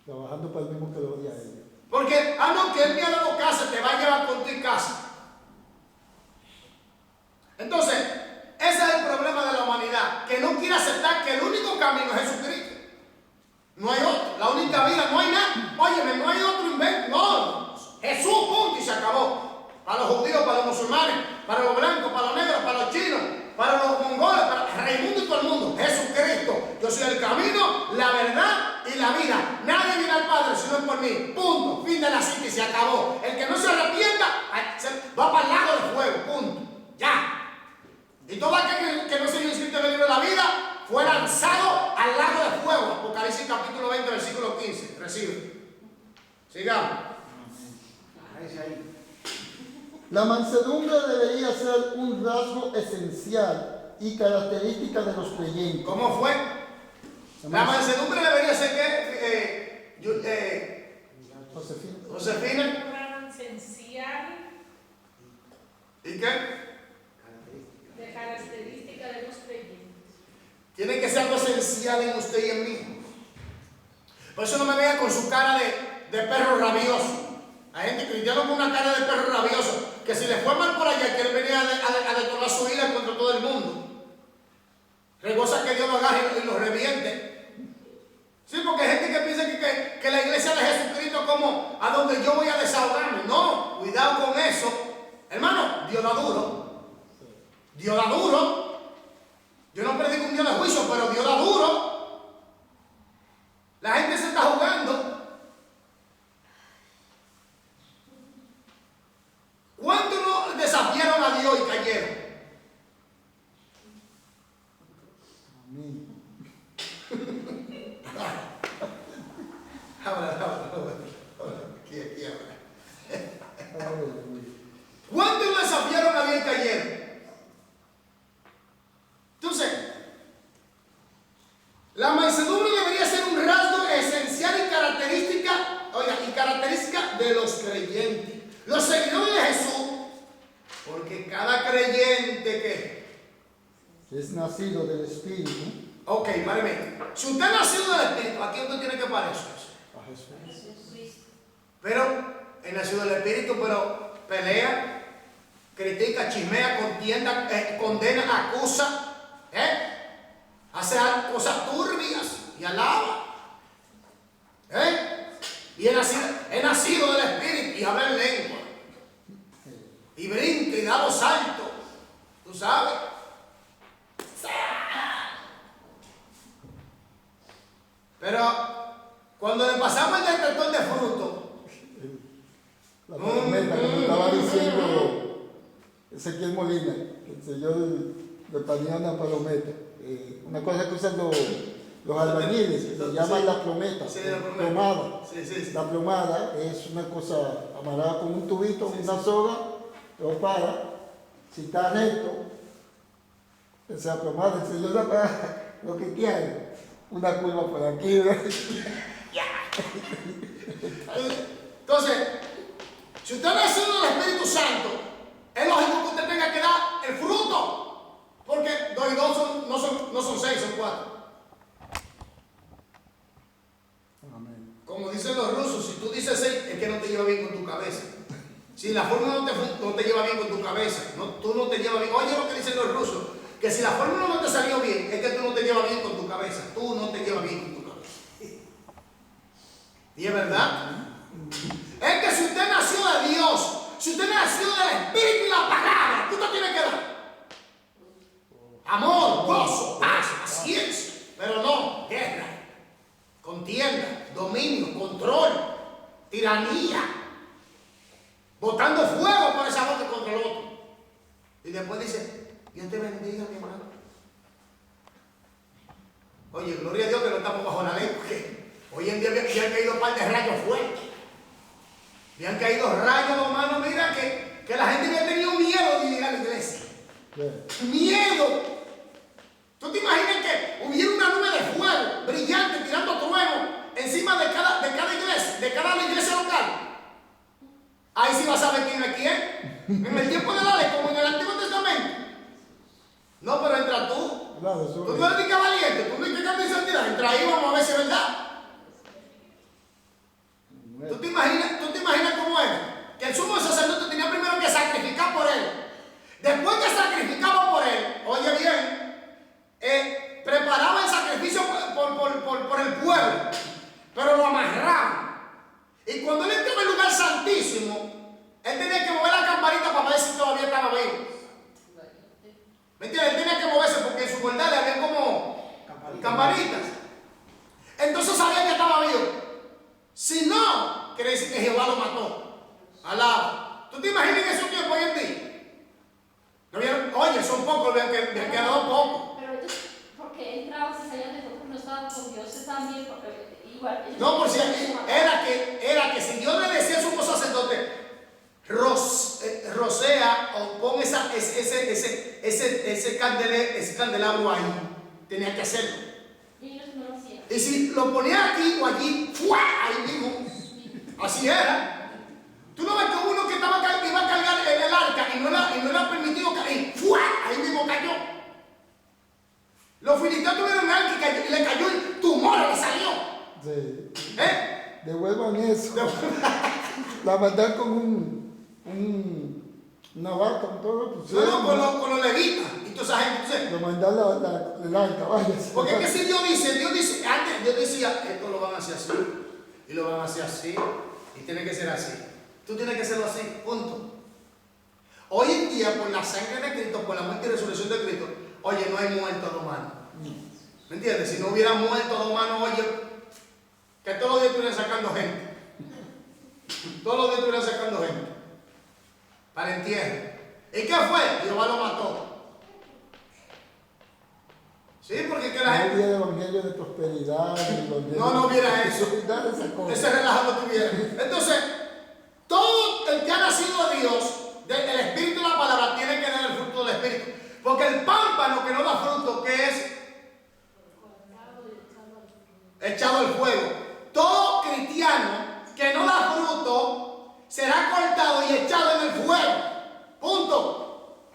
S3: Trabajando para el mismo que lo odia a él.
S1: Porque, no, que él me ha dado casa, te va a llevar con tu casa. Entonces, ese es el problema de la humanidad, que no quiere aceptar que el único camino es Jesucristo. No hay otro, la única vida, no hay nada. Óyeme, no hay otro invento, no. Jesús, punto, y se acabó. Para los judíos, para los musulmanes, para los blancos, para los negros, para los chinos, para los mongoles, para Raimundo y todo el mundo. Jesucristo, yo soy el camino, la verdad y la vida. Nadie viene al Padre si no es por mí. Punto, fin de la cita y se acabó. El que no se arrepienta va para el lago de fuego, punto. Ya. Y todo aquel que no se haya inscrito en el libro de la vida fue lanzado al lago de fuego. Apocalipsis capítulo 20, versículo 15. Recibe. Sigamos.
S3: La mansedumbre debería ser un rasgo esencial y característica de los creyentes.
S1: ¿Cómo fue? La mansedumbre debería ser que Josefina.
S5: Esencial
S1: ¿Y qué?
S5: de característica de los creyentes.
S1: Tiene que ser algo esencial en usted y en mí. Por eso no me vea con su cara de perro rabioso. Hay gente cristiana con una cara de perro rabioso, que si le fue mal por allá, quiere venir a detonar su ira contra todo el mundo. Regoza que Dios lo agarre y lo reviente. Sí, porque hay gente que piensa que la iglesia de Jesucristo es como a donde yo voy a desahogarme. No, cuidado con eso. Hermano, Dios da duro. Dios da duro. Yo no predico un Dios de juicio, pero Dios da duro. La gente se está jugando. ¿Cuántos no desafiaron a Dios y cayeron?
S3: Amén.
S1: Aquí.
S3: Aleluya.
S1: ¿Cuántos no desafiaron a Dios y cayeron? Entonces, la mansedumbre debería ser un rasgo esencial y característica de los creyentes. Los seguidores de Jesús, porque cada creyente que
S3: Es nacido del Espíritu.
S1: ok, páreme. Si usted ha nacido del Espíritu, aquí usted tiene que parecer.
S3: A Jesús.
S1: Pero, es nacido del Espíritu, pero pelea, critica, chismea, contienda, condena, acusa, hace cosas turbias y alaba. Y he nacido del Espíritu y habla en lengua. Y brinca y da los saltos. ¿Tú sabes? Pero cuando le pasamos el detector de fruto,
S3: La palometa, como estaba diciendo Ezequiel Molina, que el Señor le ponía una palometa. Una cosa que usan los albañiles, que se llaman la plometa.
S1: Sí, la plometa.
S3: Plomada.
S1: Sí.
S3: La plomada es una cosa amarrada con un tubito, una soga, lo para. Si está recto, esa plomada, el Señor la para lo que quiere. Una curva por aquí.
S1: entonces, si usted nació del Espíritu Santo, es lógico que usted tenga que dar el fruto. Porque 2 y 2 no son 6, son 4.
S3: Amén.
S1: Como dicen los rusos, si tú dices 6, es que no te lleva bien con tu cabeza. Si la fórmula no te lleva bien con tu cabeza, tú no te llevas bien. Oye lo que dicen los rusos, que si la fórmula no te salió bien, es que tú no te llevas bien con tu cabeza. Tú no te llevas bien con tu cabeza. Y es verdad. Es que si usted nació de Dios, si usted nació del Espíritu y la palabra, ¿qué usted tiene que dar? Amor, gozo, paz, paciencia. Pero no, guerra, contienda, dominio, control, tiranía, botando fuego por esa boca contra el otro. Y después dice, Dios te bendiga, mi hermano. Oye, gloria a Dios que no estamos bajo la ley, porque hoy en día me han caído un par de rayos fuertes. Me han caído rayos, hermano. Mira que la gente había tenido miedo de llegar a la iglesia. Miedo. ¿Tú te imaginas que hubiera una nube de fuego brillante tirando trueno encima de cada iglesia, de cada iglesia local? Ahí sí vas a ver quién es quién. En el tiempo de la ley, como en el Antiguo Testamento. No, pero entra tú.
S3: Claro,
S1: Tú no eres ni valiente, tú no eres que cambia de santidad. Entra ahí, vamos a ver si es verdad. ¿Tú te imaginas cómo era? Que el sumo sacerdote tenía primero que sacrificar por él. Después que sacrificaba por él, oye bien, preparaba el sacrificio por el pueblo, pero lo amarraba. Y cuando él entraba en el lugar santísimo, él tenía que mover la campanita para ver si todavía estaba vivo. ¿Me entiendes? Él tenía que moverse porque en su guardar le había como campanitas. Entonces sabía que estaba vivo. Si no, quiere decir que Jehová lo mató. Alaba. ¿Tú te imaginas que esos tiempos hoy en día? ¿No vieron? Oye, son pocos, le han quedado pocos.
S2: Pero ellos, porque entraban y salían de porque no estaban con Dios, estaban bien, porque igual.
S1: No, por si era que si Dios le decía a su sacerdote, rocea o pon ese candelabro ahí, tenía que hacerlo.
S2: Y ellos no lo hacían.
S1: Y si lo ponía aquí o allí, ¡fua! Ahí mismo. Así era. Tú no ves que uno que iba a cargar el arca y no era permitido caer, ¡fua! Ahí mismo cayó. Los filisteos tuvieron un arca y le cayó el tumor, le salió.
S3: Sí.
S1: Devuelvan
S3: eso. La maldad con una vaca, con todo.
S1: No, con los levitas. Y toda esa gente. Entonces,
S3: lo mandan el arca, vaya.
S1: porque es que si Dios dice, antes Dios decía, esto lo van a hacer así, y lo van a hacer así, y tiene que ser así. Tú tienes que hacerlo así, punto. Hoy en día, por la sangre de Cristo, por la muerte y resurrección de Cristo, oye, no hay muerto a mano. ¿Me entiendes? Si no hubiera muerto a mano, oye, que todos los días estuvieran sacando gente. Todos los días estuvieran sacando gente. Para entierro. ¿Y qué fue? Jehová lo mató. Sí, porque que la gente.
S3: No hubiera evangelio de prosperidad.
S1: No hubiera eso. Ese relajo no tuviera. Entonces, todo el que ha nacido de Dios, del Espíritu de la palabra, tiene que dar el fruto del Espíritu. Porque el pámpano que no da fruto, ¿qué es? Echado al fuego. Todo cristiano que no da fruto será cortado y echado en el fuego. Punto.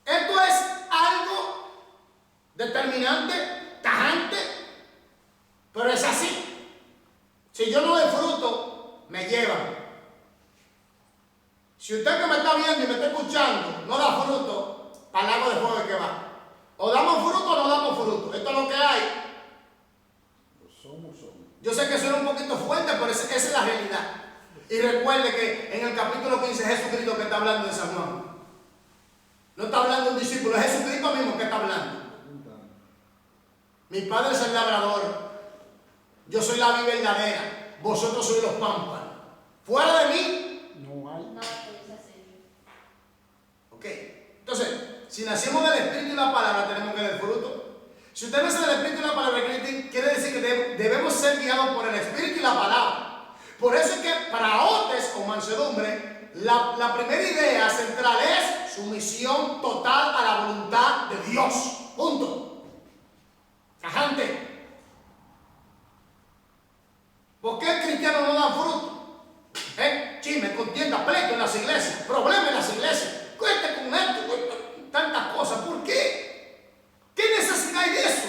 S1: Esto es algo determinante, tajante, pero es así. Si yo no doy fruto, me llevan. Si usted que me está viendo y me está escuchando no da fruto, para el lago de fuego es que va. O damos fruto o no damos fruto. Esto es lo que hay. Yo sé que suena un poquito fuerte, pero esa es la realidad. Y recuerde que en el capítulo 15 es Jesucristo que está hablando de San Juan. No está hablando un discípulo, es Jesucristo mismo que está hablando. Mi padre es el labrador. Yo soy la vid verdadera. Vosotros sois los pámpanos. Fuera de mí,
S3: no hay.
S2: Nada puedes hacer.
S1: Ok. Entonces, si nacemos del Espíritu y la palabra, tenemos que dar fruto. Si usted nace del Espíritu y la palabra, quiere decir que debemos ser guiados por el Espíritu y la palabra. Por eso es que praotes o mansedumbre, la primera idea central es sumisión total a la voluntad de Dios. Punto. Tajante. ¿Por qué el cristiano no da fruto? Chisme, contienda, pleito en las iglesias, problemas en las iglesias, cuente con esto, tantas cosas. ¿Por qué? ¿Qué necesidad hay de eso?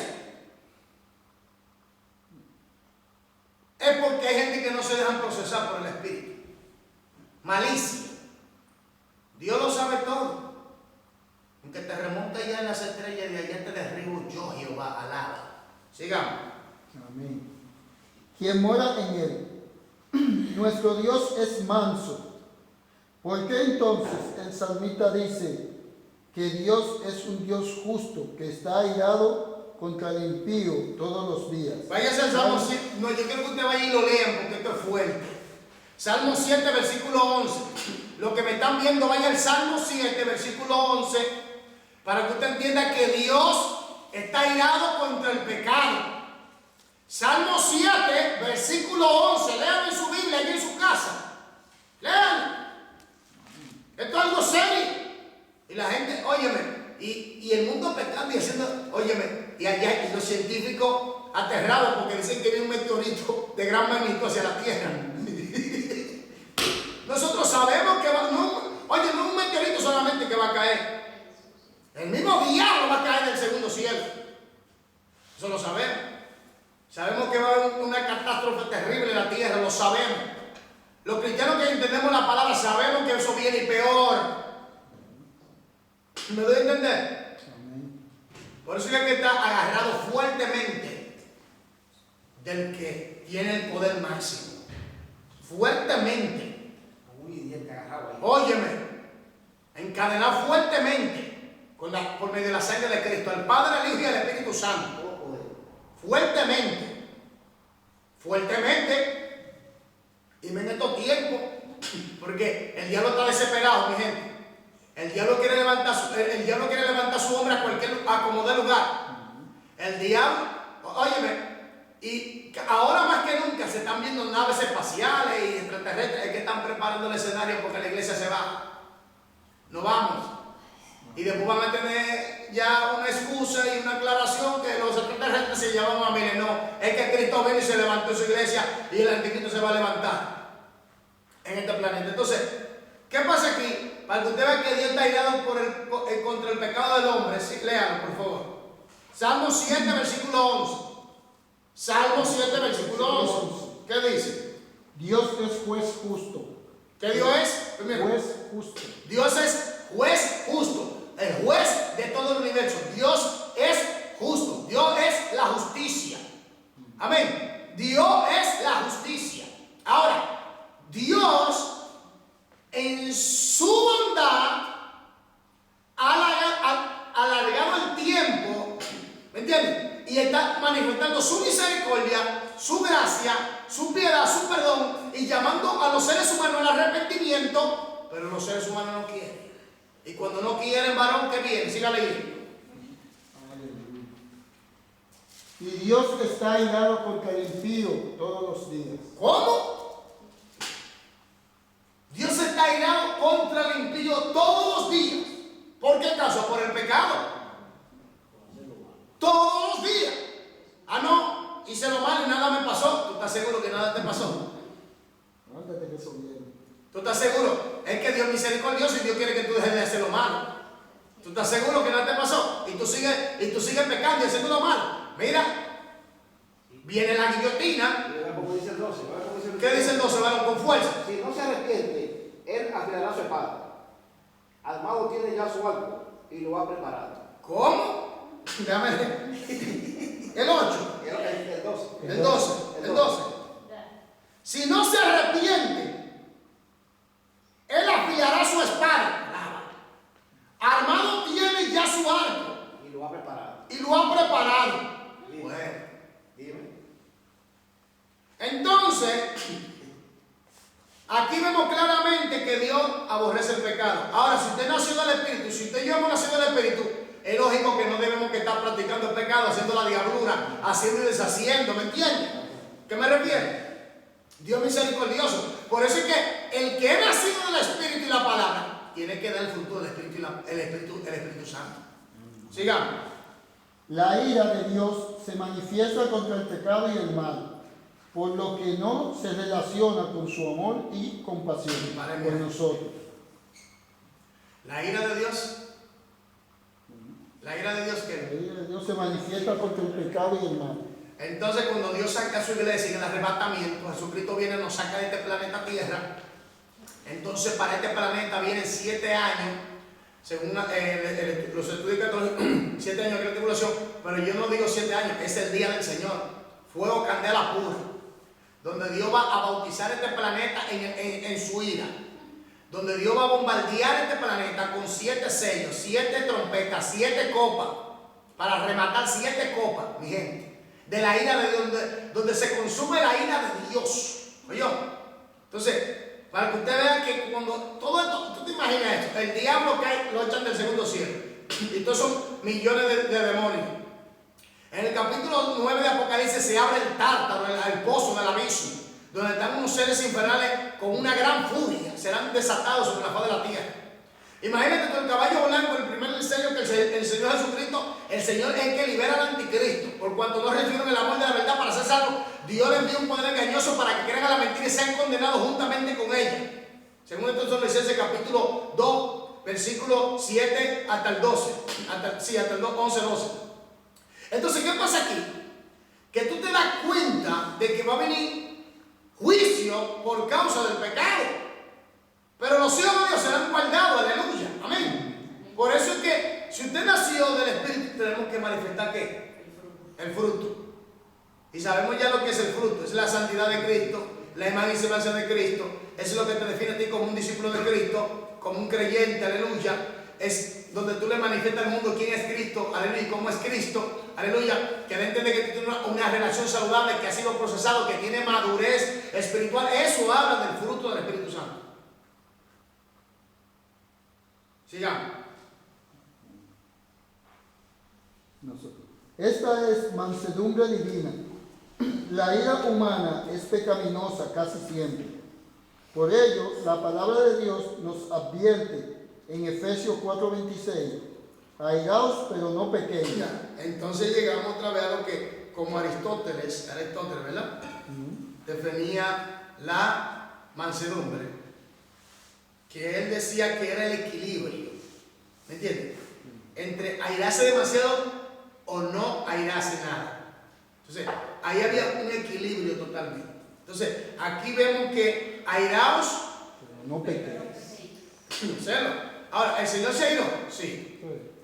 S1: Es porque hay gente que no se dejan procesar por el Espíritu. Malicia. Dios lo sabe todo. Aunque te remonte ya en las estrellas de allá te derribo yo, Jehová, alaba. Sigamos.
S3: Amén. Quien mora en él nuestro Dios es manso. ¿Por qué entonces el salmista dice que Dios es un Dios justo, que está airado contra el impío todos los días?
S1: Váyase al Salmo 7. No, yo quiero que usted vaya y lo lean porque esto es fuerte. Salmo 7, versículo 11. Lo que me están viendo, vaya al Salmo 7, versículo 11, para que usted entienda que Dios está airado contra el pecado. Salmo 7, versículo 11. Lean en su Biblia, allí en su casa. Lean. Esto es algo serio. Y la gente, óyeme, y el mundo pecando y haciendo, óyeme, y allá y los científicos aterrados porque dicen que viene un meteorito de gran magnitud hacia la Tierra. Nosotros sabemos que va, no es un meteorito solamente que va a caer. El mismo diablo va a caer del segundo cielo. Eso lo sabemos. Sabemos que va a haber una catástrofe terrible en la tierra, lo sabemos. Los cristianos que entendemos la palabra sabemos que eso viene y peor. ¿Me doy a entender? Por eso es que está agarrado fuertemente del que tiene el poder máximo. Fuertemente. Óyeme, encadenado fuertemente por medio de la sangre de Cristo, al Padre, al Hijo y al Espíritu Santo. Fuertemente. Y en estos tiempos, porque el diablo está desesperado, mi gente. El diablo quiere levantar su hombre a como dé lugar. El diablo, óyeme, y ahora más que nunca se están viendo naves espaciales y extraterrestres que están preparando el escenario porque la iglesia se va. No vamos. Y después van a tener ya una excusa y una aclaración que los extraterrestres se llaman a miren. No, es que Cristo vino y se levantó en su iglesia y el anticristo se va a levantar en este planeta. Entonces, ¿qué pasa aquí? Para que usted vea que Dios está airado contra el pecado del hombre. Sí, léalo, por favor. Salmo 7, versículo 11. Salmo 7, versículo 11. ¿Qué dice?
S3: Dios es juez justo.
S1: ¿Qué Dios es? Primero.
S3: Juez justo.
S1: Dios es juez justo. El juez de todo el universo. Dios es justo. Dios es la justicia. Amén. Dios es la justicia. Ahora, Dios en su bondad ha alargado el tiempo, ¿me entiendes? Y está manifestando su misericordia, su gracia, su piedad, su perdón y llamando a los seres humanos al arrepentimiento, pero los seres humanos no quieren. Y cuando no quieren, varón, ¿qué viene? Siga leyendo.
S3: Y Dios está airado contra el impío todos los días.
S1: ¿Cómo? Dios está airado contra el impío todos los días. ¿Por qué acaso? Por el pecado. Todos los días. Ah, no, hice lo malo y nada me pasó. ¿Tú estás seguro que nada te pasó? ¿Tú estás seguro? Es que Dios es misericordioso y Dios quiere que tú dejes de hacer lo malo. ¿Tú estás seguro que nada te pasó? Y tú sigues pecando y haciendo lo malo. Mira, viene la guillotina.
S6: Como dice el 12.
S1: ¿Qué dice el 12? Varón, con fuerza.
S6: Si no se arrepiente, él afilará su espada. Al mago tiene ya su arco y lo ha preparado.
S1: ¿Cómo? Déjame ver. El 8.
S6: El 12.
S1: El 12. El 12. Si no se arrepiente, él afilará su espada. Armado tiene ya su arco.
S6: Y lo ha preparado.
S1: Y lo ha preparado.
S6: Dime.
S1: Bueno.
S6: Dime.
S1: Entonces, aquí vemos claramente que Dios aborrece el pecado. Ahora, si usted nació del Espíritu, si usted y yo hemos nacido del Espíritu, es lógico que no debemos que estar practicando el pecado, haciendo la diablura, haciendo y deshaciendo, ¿me entiende? ¿Qué me refiere? Dios misericordioso. Por eso es que el que es nacido del Espíritu y la palabra, tiene que dar el fruto del Espíritu y el Espíritu Santo. Sigamos.
S3: La ira de Dios se manifiesta contra el pecado y el mal, por lo que no se relaciona con su amor y compasión por nosotros.
S1: La ira de Dios. La ira de Dios, ¿qué?
S3: La ira de Dios se manifiesta contra el pecado y el mal.
S1: Entonces, cuando Dios saca a su iglesia en el arrebatamiento, Jesucristo viene y nos saca de este planeta Tierra. Entonces, para este planeta vienen 7 años, según los estudios católicos, 7 años de tribulación, pero yo no digo 7 años, es el día del Señor. Fuego, candela pura. donde Dios va a bautizar este planeta en su ira, donde Dios va a bombardear este planeta con 7 sellos, 7 trompetas, 7 copas, para rematar 7 copas, mi gente, de la ira de Dios, donde se consume la ira de Dios. ¿Oyó? Entonces, para que usted vea que cuando todo esto, tú te imaginas esto, el diablo cae, lo echan del segundo cielo, y todos son millones de demonios. En el capítulo 9 de Apocalipsis se abre el tártaro, el pozo del abismo, donde están unos seres infernales con una gran furia, serán desatados sobre la faz de la tierra. Imagínate tú, el caballo blanco, el primer sello que el Señor Jesucristo, el Señor es el que libera al anticristo, por cuanto no recibieron el amor de la verdad para ser salvos. Dios les envía un poder engañoso para que crean a la mentira y sean condenados juntamente con ella. Según Tesalonicenses capítulo 2, versículo 7 hasta el 12, hasta el 11, 12. Entonces, ¿qué pasa aquí? Que tú te das cuenta de que va a venir juicio por causa del pecado. Pero los hijos de Dios serán guardados, aleluya, amén. Por eso es que si usted nació del Espíritu, tenemos que manifestar ¿qué? El fruto. Y sabemos ya lo que es el fruto, es la santidad de Cristo, la imagen y semejanza de Cristo. Eso es lo que te define a ti como un discípulo de Cristo, como un creyente, aleluya. Es donde tú le manifiestas al mundo quién es Cristo, aleluya, y cómo es Cristo, aleluya. Que le entiende que tú tienes una relación saludable, que ha sido procesado, que tiene madurez espiritual. Eso habla del fruto del Espíritu Santo. Sigamos.
S3: Esta es mansedumbre divina. La ira humana es pecaminosa casi siempre. Por ello, la palabra de Dios nos advierte en Efesios 4:26, airaos pero no pequeños.
S1: Entonces llegamos otra vez a lo que, como Aristóteles, ¿verdad? Definía la mansedumbre, que él decía que era el equilibrio, ¿me entiendes? Entre airarse demasiado o no airarse nada. Entonces, ahí había un equilibrio totalmente. Entonces, aquí vemos que airaos,
S3: pero no pequeños.
S1: Ahora, ¿el Señor se airó? Sí.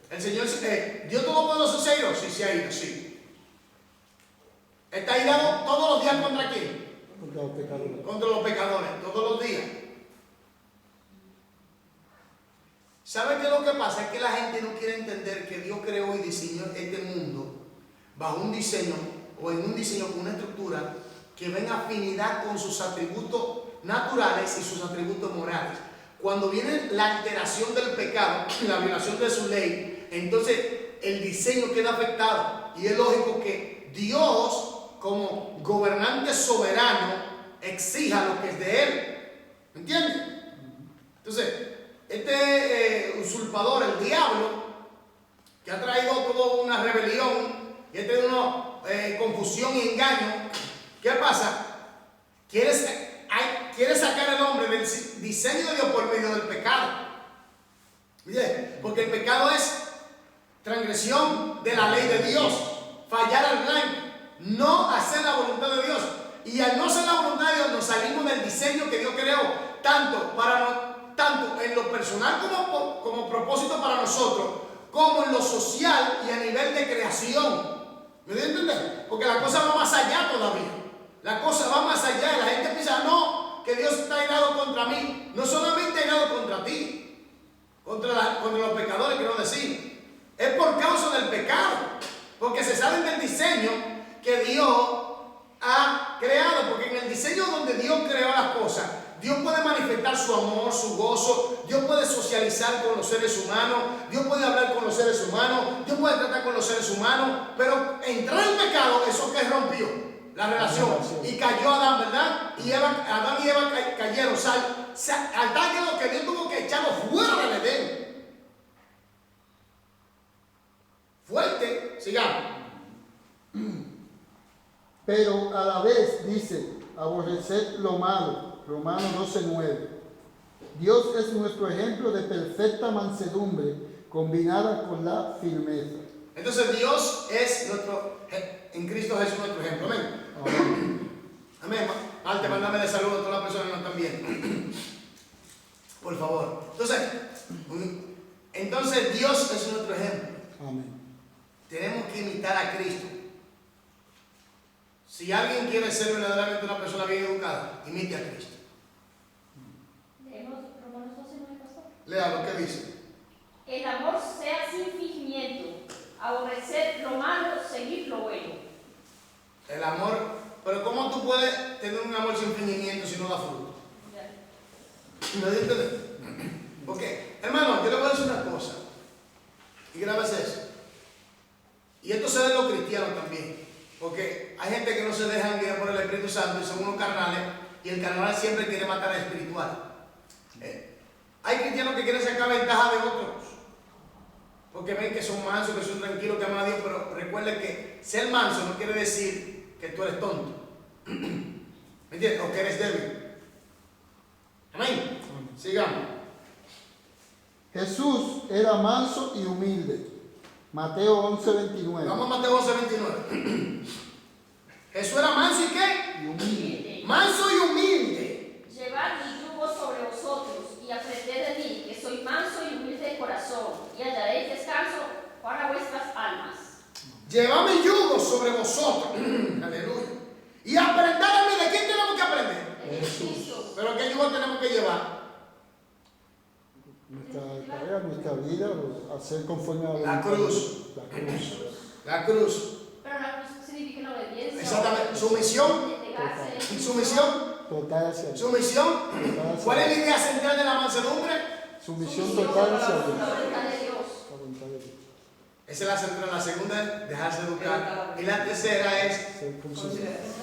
S1: El Señor, ¿Dios Todopoderoso se airó? Sí, se airó, sí. ¿Está airado todos los días contra quién?
S3: Contra los pecadores.
S1: Contra los pecadores, todos los días. ¿Sabe qué es lo que pasa? Es que la gente no quiere entender que Dios creó y diseñó este mundo bajo un diseño o en un diseño con una estructura que va en afinidad con sus atributos naturales y sus atributos morales. Cuando viene la alteración del pecado, la violación de su ley, entonces el diseño queda afectado. Y es lógico que Dios, como gobernante soberano, exija lo que es de Él. ¿Me entiendes? Entonces, este usurpador, el diablo, que ha traído toda una rebelión y ha traído una confusión y engaño, ¿qué pasa? Quiere sacar al hombre del diseño de Dios por medio del pecado. Bien, porque el pecado es transgresión de la ley de Dios, fallar al blanco, no hacer la voluntad de Dios. Y al no hacer la voluntad de Dios, nos salimos del diseño que Dios creó, tanto en lo personal como propósito para nosotros, como en lo social y a nivel de creación. ¿Me dio a entender? Porque la cosa va más allá todavía. La cosa va más allá. La gente piensa, no, que Dios está airado contra mí. No solamente airado contra ti, contra los pecadores, quiero decir. Es por causa del pecado. Porque se saben del diseño que Dios ha creado. Porque en el diseño donde Dios creó las cosas, Dios puede manifestar su amor, su gozo. Dios puede socializar con los seres humanos. Dios puede hablar con los seres humanos. Dios puede tratar con los seres humanos. Pero entrar en pecado, eso que rompió la relación. Y cayó Adán, ¿verdad? Y Adán y Eva cayeron. Al tal grado que Dios tuvo que echarlo fuera del Edén. Fuerte, sigamos.
S3: Pero a la vez dice, aborreced lo malo. Romanos 12:9. Dios es nuestro ejemplo de perfecta mansedumbre combinada con la firmeza.
S1: Entonces Dios es en Cristo Jesús nuestro ejemplo. Amén. Amén. Marte, mándame de saludo a todas las personas que no están bien. Por favor. Entonces Dios es nuestro ejemplo.
S3: Amén.
S1: Tenemos que imitar a Cristo. Si alguien quiere ser verdaderamente una persona bien educada, imite a Cristo.
S2: Leemos Romanos 12:9, pastor.
S1: Lea lo que dice.
S2: El amor sea sin fingimiento, aborrecer lo malo, seguir lo bueno.
S1: El amor, pero ¿cómo tú puedes tener un amor sin fingimiento si no da fruto?
S2: Ya.
S1: ¿Me entiendes? Porque, hermano, yo le voy a decir una cosa, y grabes eso. Y esto se ve en los cristianos también, porque hay gente que no se dejan guiar por el Espíritu Santo y son unos carnales, y el carnal siempre quiere matar al espiritual. Hay cristianos que quieren sacar ventaja de otros, porque ven que son mansos, que son tranquilos, que aman a Dios, pero recuerden que ser manso no quiere decir que tú eres tonto. ¿Me entiendes? O que eres débil. Amén. Sigamos.
S3: Jesús era manso y humilde. Mateo 11:29.
S1: Vamos a Mateo 11:29. Jesús era manso y qué?
S3: Y humilde.
S1: Manso y humilde.
S2: Llevad mi yugo sobre vosotros y aprended de mí, que soy manso y humilde de corazón, y hallaréis descanso para vuestras almas.
S1: Llevad mi yugo sobre vosotros. Aleluya. Y aprended de mí. ¿De quién tenemos que aprender?
S2: De Cristo.
S1: Pero ¿qué yugo tenemos que llevar?
S3: Nuestra tarea, nuestra vida, hacer conforme a
S1: La cruz.
S3: La cruz.
S1: La cruz.
S2: Pero la cruz significa la obediencia.
S1: Exactamente. Sumisión.
S2: Entregarse.
S1: Sumisión.
S3: Total hacia Dios.
S1: Sumisión.
S3: Total hacia
S1: ¿Cuál es la
S3: Dios.
S1: idea central de la mansedumbre?
S3: Sumisión total hacia Dios.
S2: La voluntad de Dios.
S3: La voluntad de Dios.
S1: Esa es la central. La segunda es dejarse educar. Y la tercera es
S3: Ser considerado.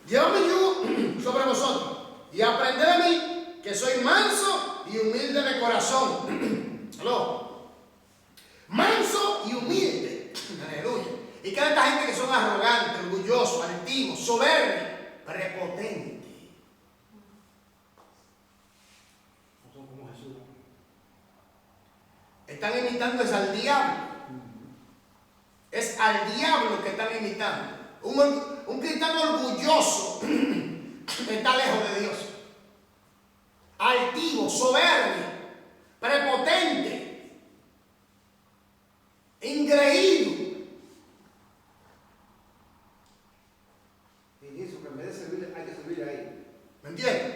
S1: llevad mi yugo sobre vosotros y aprended de mí, que soy manso y humilde de corazón. ¿Aló? Manso y humilde. Aleluya. ¿Y qué de esta gente que son arrogantes, orgullosos, altivos, soberbios, prepotentes?
S6: No son como Jesús.
S1: Están imitando es al diablo. Es al diablo que están imitando. Un cristiano orgulloso está lejos de Dios. Altivo, soberbio, prepotente, ingreído.
S6: Y dice que en vez de servirle, hay que servirle a él.
S1: ¿Me entiendes?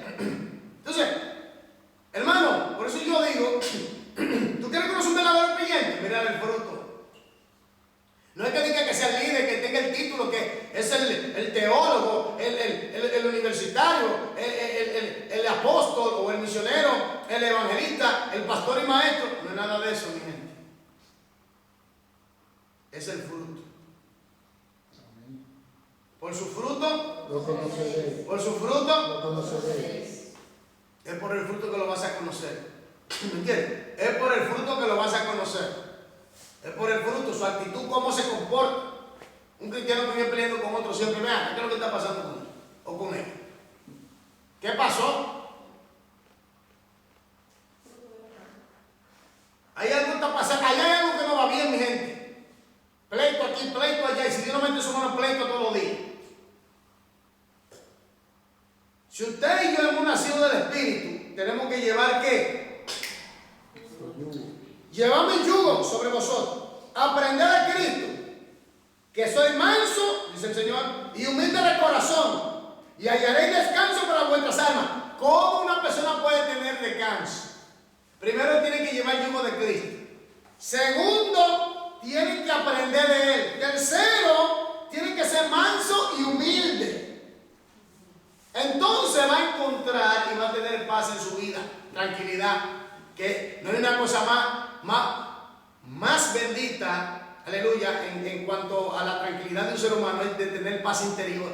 S1: Entonces, hermano, por eso yo digo, ¿tú quieres conocer un verdadero creyente? Mira el fruto. No es que diga que sea el líder, que tenga el título, que es el teólogo, el universitario, el apóstol o el misionero, el evangelista, el pastor y maestro. No es nada de eso, mi gente. Es el fruto. Por su fruto,
S3: Lo conoceréis.
S1: por su fruto,
S3: Lo conoceréis.
S1: es por el fruto que lo vas a conocer. ¿Me entiendes? Es por el fruto que lo vas a conocer. Es por el fruto, su actitud, cómo se comporta. Un cristiano que viene peleando con otro siempre, vea, ¿qué es lo que está pasando con él? O con él. ¿Qué pasó? Hay algo que está pasando, allá hay algo que no va bien, mi gente. Pleito aquí, pleito allá, y si Dios no mete su mano, pleito todos los días. Si usted y yo hemos nacido del Espíritu, tenemos que llevar ¿qué? Llevad mi yugo sobre vosotros. Aprended de Cristo, que soy manso, dice el Señor, y humilde de corazón, y hallaréis descanso para vuestras almas. ¿Cómo una persona puede tener descanso? Primero tiene que llevar el yugo de Cristo. Segundo, tiene que aprender de Él. Tercero, tiene que ser manso y humilde. Entonces va a encontrar y va a tener paz en su vida, tranquilidad, que no hay una cosa más bendita, aleluya, en cuanto a la tranquilidad de un ser humano, es de tener paz interior.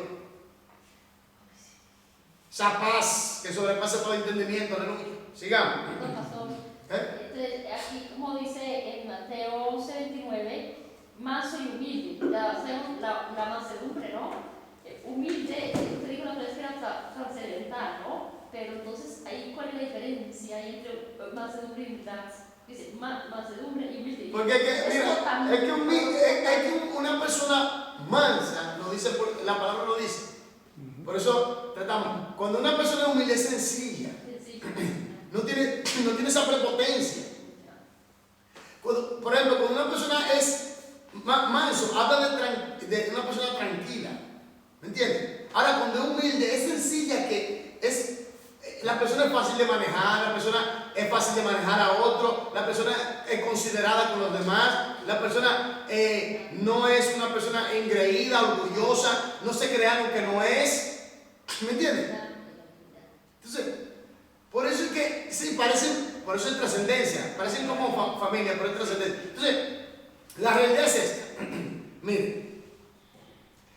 S1: Esa paz que sobrepasa todo entendimiento, aleluya. Sigamos.
S2: Perdón, pastor.
S1: ¿Eh?
S2: Entonces, aquí, como dice en Mateo 11:29, manso y humilde. La mansedumbre, ¿no? Humilde, te digo la otra vez que era trascendental, ¿no? Pero entonces, ahí, ¿cuál es la diferencia entre mansedumbre y humildad? Dice, mansedumbre y humilde.
S1: Porque mira, es que una persona mansa, lo dice, la palabra lo dice. Por eso tratamos. Cuando una persona es humilde, es sencilla. No tiene esa prepotencia. Por ejemplo, cuando una persona es manso habla de una persona tranquila. ¿Me entiendes? Ahora, cuando es humilde, es sencilla, que es. La persona es fácil de manejar, la persona es fácil de manejar a otro, la persona es considerada con los demás, la persona no es una persona engreída, orgullosa, no se crea algo que no es. ¿Me entiendes? Entonces, por eso es que, sí, parecen, por eso es trascendencia, parecen como familia, pero es trascendencia. Entonces, la realidad es esta. Miren,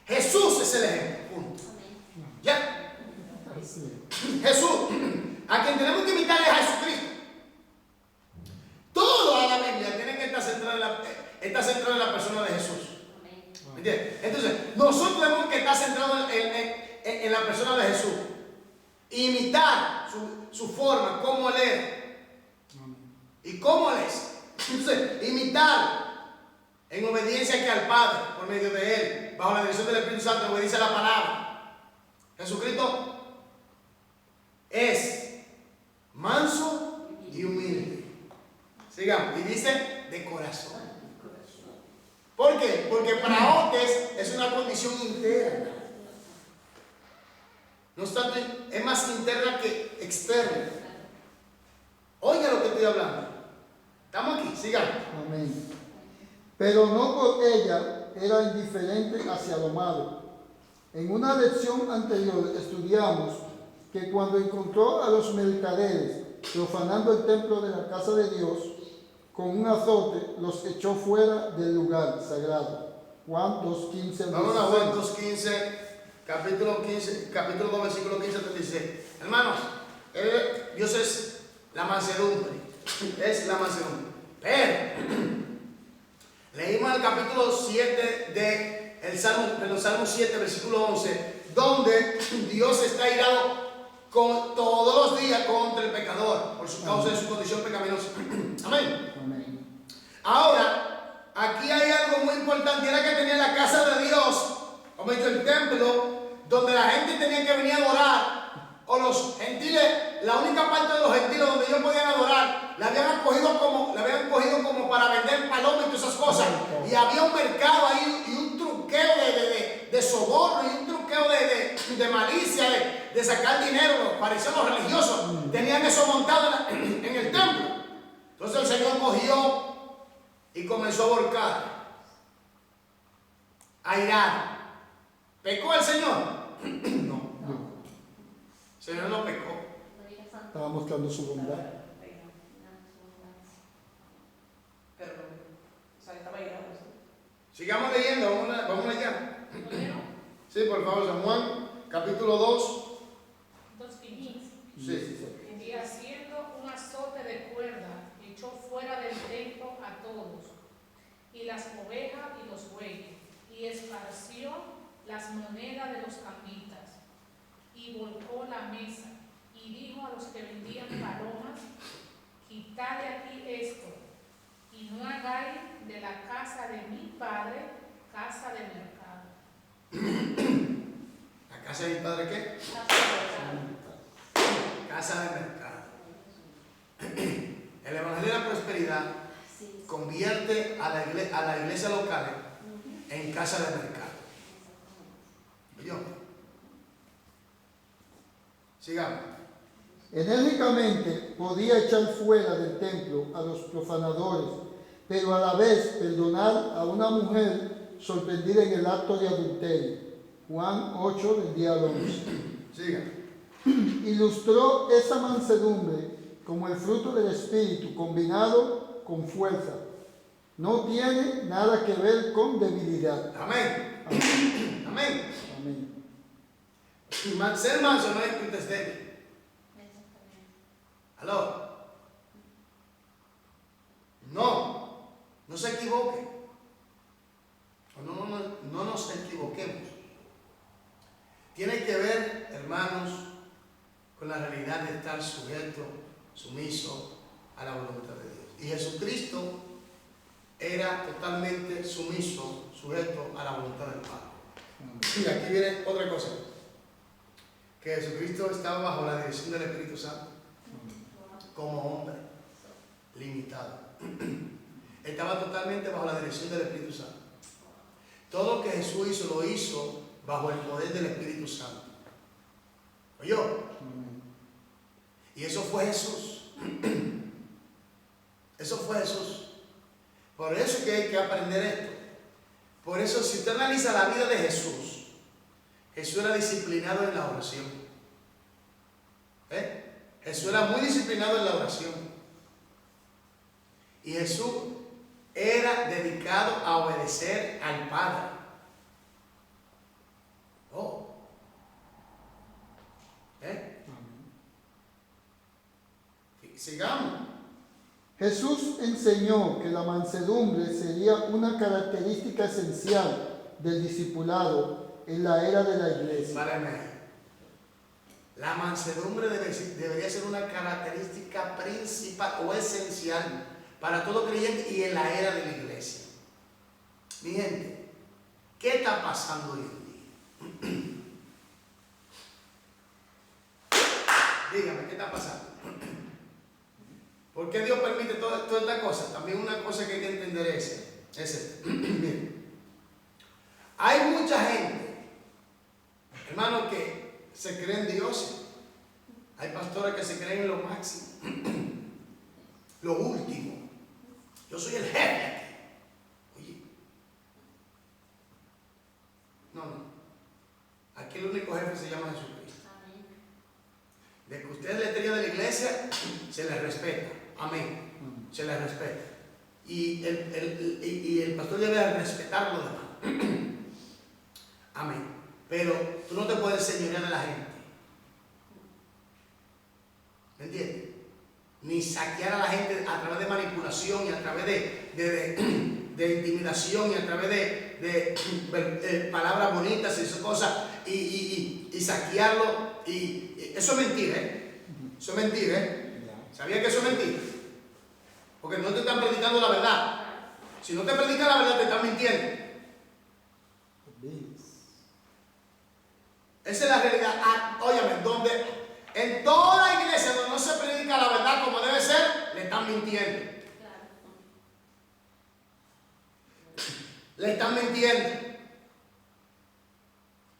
S1: Jesús es el ejemplo, punto. ¿Ya? Jesús, a quien tenemos que imitar es a Jesucristo. Toda la Biblia tiene que estar centrada en la persona de Jesús. ¿Me entiendes? Entonces, nosotros tenemos que estar centrados en la persona de Jesús. Imitar su forma, cómo Él es y cómo Él es. Entonces, imitar en obediencia que al Padre, por medio de Él, bajo la dirección del Espíritu Santo, en obediencia a la palabra. Jesucristo es manso y humilde. Sigamos. Y dice de corazón. ¿Por qué? Porque praotes es una condición interna. No obstante, es más interna que externa. Oiga lo que estoy hablando. Estamos aquí, sigamos.
S3: Amén. Pero no por ella era indiferente hacia lo malo. En una lección anterior estudiamos que cuando encontró a los mercaderes profanando el templo de la casa de Dios, con un azote los echó fuera del lugar sagrado. Juan 2:15.
S1: Vamos a Juan 2:15, capítulo 2, versículo 15 al 16. Hermanos, Dios es la mansedumbre. Es la mansedumbre. Leímos el capítulo 7 del Salmo 7, versículo 11, donde Dios está irado todos los días contra el pecador por su causa de su condición pecaminosa. Amén.
S3: Amén.
S1: Ahora, aquí hay algo muy importante. Era que tenía la casa de Dios, como he dicho, el templo, donde la gente tenía que venir a adorar. O los gentiles, la única parte de los gentiles donde ellos podían adorar, la habían cogido como para vender palomas y todas esas cosas. Y había un mercado ahí y un truqueo de soborno y un truqueo de malicia, de sacar dinero. Parecían los religiosos, tenían eso montado en el templo. Entonces el Señor cogió y comenzó a volcar, a irar. ¿Pecó el Señor? No. El Señor no pecó.
S3: Estaba mostrando su bondad.
S5: Pero, o sea, estaba llegando.
S1: Sigamos leyendo, vamos allá. Sí, por favor, San Juan, capítulo 2.
S5: 2:15.
S1: Sí.
S5: Y haciendo un azote de cuerda, echó fuera del templo a todos, y las ovejas y los bueyes, y esparció las monedas de los camitas, y volcó la mesa, y dijo a los que vendían palomas: quitad de aquí esto, y no hagáis de la casa de mi padre casa de mercado.
S1: ¿La casa de mi padre qué? Casa de mercado. El Evangelio de la Prosperidad convierte a la iglesia local en casa de mercado. ¿Oyó? Sigamos.
S3: Enérgicamente podía echar fuera del templo a los profanadores, pero a la vez perdonar a una mujer sorprendida en el acto de adulterio. Juan 8, del día al 11.
S1: Siga.
S3: Ilustró esa mansedumbre como el fruto del Espíritu combinado con fuerza. No tiene nada que ver con debilidad.
S1: Amén.
S3: Amén.
S1: Amén.
S3: Amén.
S1: Ser manso no es que usted esté débil. ¿Aló? No se equivoque. No nos equivoquemos. Tiene que ver, hermanos, con la realidad de estar sujeto, sumiso a la voluntad de Dios. Y Jesucristo era totalmente sumiso, sujeto a la voluntad del Padre. Y aquí viene otra cosa. Que Jesucristo estaba bajo la dirección del Espíritu Santo. Como hombre, limitado. Estaba totalmente bajo la dirección del Espíritu Santo. todo lo que Jesús hizo, lo hizo bajo el poder del Espíritu Santo. ¿Oyó? Y eso fue Jesús. Eso fue Jesús. Por eso es que hay que aprender esto. Por eso, si usted analiza la vida de Jesús, Jesús era disciplinado en la oración. Jesús era muy disciplinado en la oración. Y Jesús era dedicado a obedecer al Padre. Oh. Sigamos.
S3: Jesús enseñó que la mansedumbre sería una característica esencial del discipulado en la era de la iglesia.
S1: Párame. La mansedumbre debería ser una característica principal o esencial para todo creyente y en la era de la iglesia. Mi gente, ¿qué está pasando hoy en día? Dígame, ¿qué está pasando? ¿Por qué Dios permite toda esta cosa? También una cosa que hay que entender es esta. Miren, hay mucha gente, hermano, que se creen dioses. Hay pastores que se creen en lo máximo, lo último. Yo soy el jefe aquí. Oye, no. Aquí el único jefe se llama Jesucristo. De que usted es la estrella de la iglesia, se le respeta. Amén. Se le respeta. Y el pastor debe respetar a los demás. Amén. Pero tú no te puedes señorear de la gente. ¿Me entiendes? Ni saquear a la gente a través de manipulación y a través de intimidación y a través de palabras bonitas y esas cosas y saquearlo. Y eso es mentira, Eso es mentira, ¿Sabía que eso es mentira? Porque no te están predicando la verdad. Si no te predican la verdad, te están mintiendo. Esa es la realidad. Óyame, en toda la iglesia donde no se predica la verdad como debe ser, le están mintiendo. Le están mintiendo.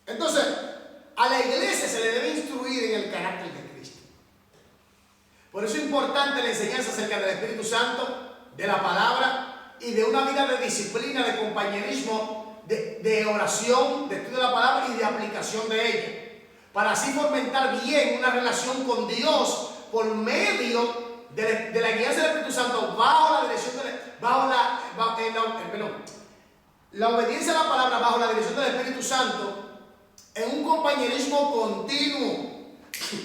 S1: Entonces, a la iglesia se le debe instruir en el carácter de Cristo. Por eso es importante la enseñanza acerca del Espíritu Santo, de la palabra y de una vida de disciplina, de compañerismo, de oración, de estudio de la palabra y de aplicación de ella. Para así fomentar bien una relación con Dios por medio de la guianza del Espíritu Santo bajo la dirección la obediencia a la palabra bajo la dirección del Espíritu Santo en un compañerismo continuo.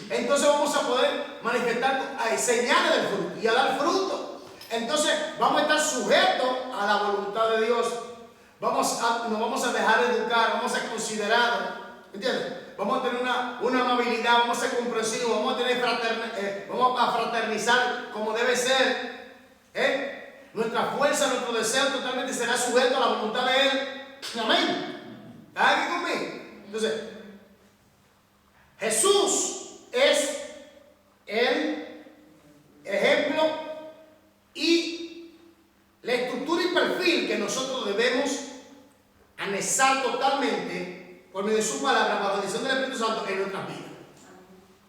S1: Entonces vamos a poder manifestar señales del fruto y a dar fruto. Entonces vamos a estar sujetos a la voluntad de Dios. Nos vamos a dejar educar, vamos a ser considerados. ¿Entiendes? Vamos a tener una amabilidad, vamos a ser comprensivos, vamos a fraternizar como debe ser. Nuestra fuerza, nuestro deseo totalmente será sujeto a la voluntad de Él. Amén. ¿Estás aquí conmigo? Entonces, Jesús es el ejemplo y la estructura y perfil que nosotros debemos anexar totalmente por medio de su palabra, bajo la dirección del Espíritu Santo en nuestras vidas.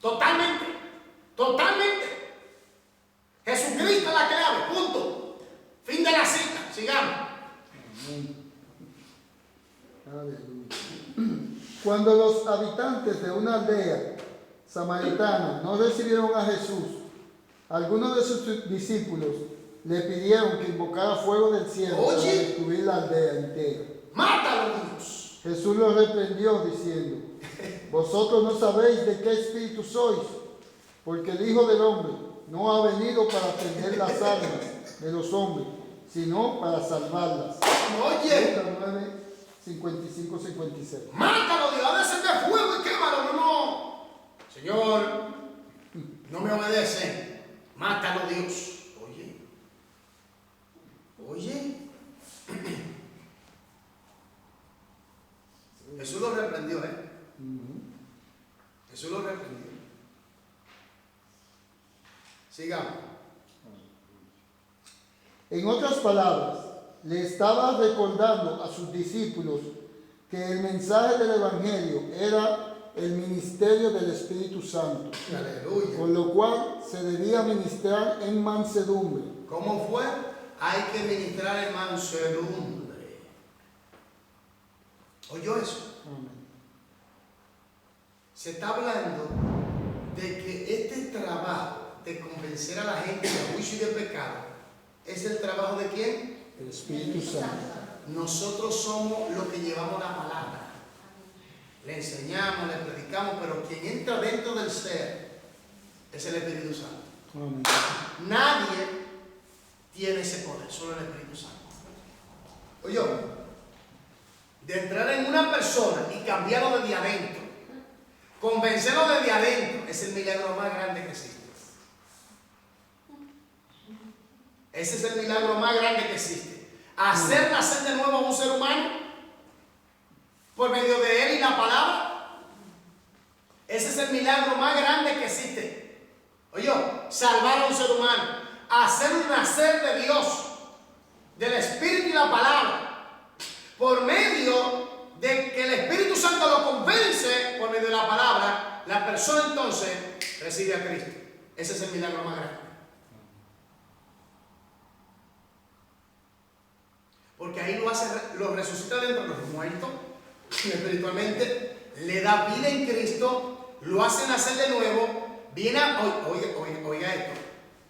S1: Totalmente. Totalmente. Jesucristo es la clave. Punto. Fin de la cita. Sigamos.
S3: Aleluya. Cuando los habitantes de una aldea samaritana no recibieron a Jesús, algunos de sus discípulos le pidieron que invocara fuego del cielo para destruir la aldea entera.
S1: ¡Mátalo, Dios!
S3: Jesús los reprendió diciendo: vosotros no sabéis de qué espíritu sois, porque el Hijo del Hombre no ha venido para prender las almas de los hombres, sino para salvarlas.
S1: Oye.
S3: Lucas 9, 55-56.
S1: Mátalo, Dios, ha de encender fuego y quémalo. No. Señor, no me obedece. Mátalo, Dios. Oye. Jesús lo reprendió, Jesús lo reprendió. Sigamos.
S3: En otras palabras, le estaba recordando a sus discípulos que el mensaje del Evangelio era el ministerio del Espíritu Santo,
S1: Aleluya.
S3: con lo cual se debía ministrar en mansedumbre.
S1: ¿Cómo fue? Hay que ministrar en mansedumbre. ¿Oyó eso?
S3: Amén.
S1: Se está hablando de que este trabajo de convencer a la gente de juicio y de pecado es el trabajo de ¿quién?
S3: El Espíritu Santo.
S1: Nosotros somos los que llevamos la palabra. Le enseñamos, le predicamos, pero quien entra dentro del ser es el Espíritu Santo.
S3: Amén.
S1: Nadie tiene ese poder, solo el Espíritu Santo. Oye, de entrar en una persona y cambiarlo desde adentro, convencerlo desde adentro, es el milagro más grande que existe. Ese es el milagro más grande que existe. Hacer nacer de nuevo a un ser humano por medio de él y la palabra. Ese es el milagro más grande que existe. Oye, salvar a un ser humano, hacer un nacer de Dios, del Espíritu y la palabra, por medio de que el Espíritu Santo lo convence por medio de la palabra, la persona entonces recibe a Cristo. Ese es el milagro más grande. Porque ahí lo resucita dentro de los muertos, espiritualmente, le da vida en Cristo, lo hace nacer de nuevo, viene a, oiga esto,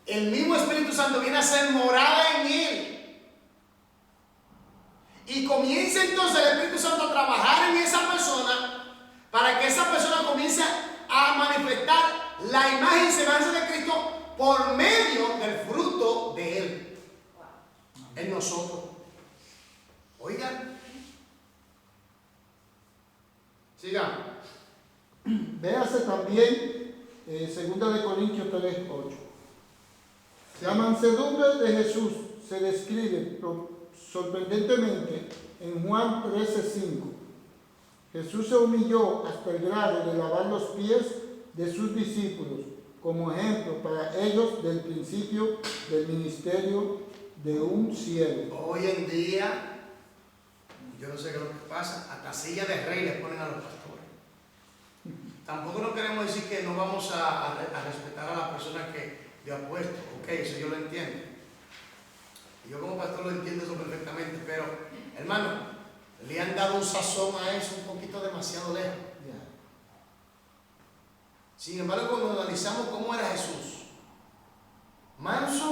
S1: el mismo Espíritu Santo viene a ser morada en él. Y comienza entonces el Espíritu Santo a trabajar en esa persona para que esa persona comience a manifestar la imagen y semejanza de Cristo por medio del fruto de él en nosotros. Oigan, sigamos.
S3: Véase también 2 de Corintios 3:8. La mansedumbre de Jesús se describe sorprendentemente en Juan 13:5. Jesús se humilló hasta el grado de lavar los pies de sus discípulos como ejemplo para ellos del principio del ministerio de un siervo.
S1: Hoy en día, yo no sé qué es lo que pasa, hasta silla de rey le ponen a los pastores. Tampoco no queremos decir que no vamos a respetar a las personas que de apuesto. Ok, eso yo lo entiendo. Yo como pastor lo entiendo eso perfectamente, pero hermano, le han dado un sazón a eso un poquito demasiado lejos. Sin embargo, cuando analizamos cómo era Jesús, manso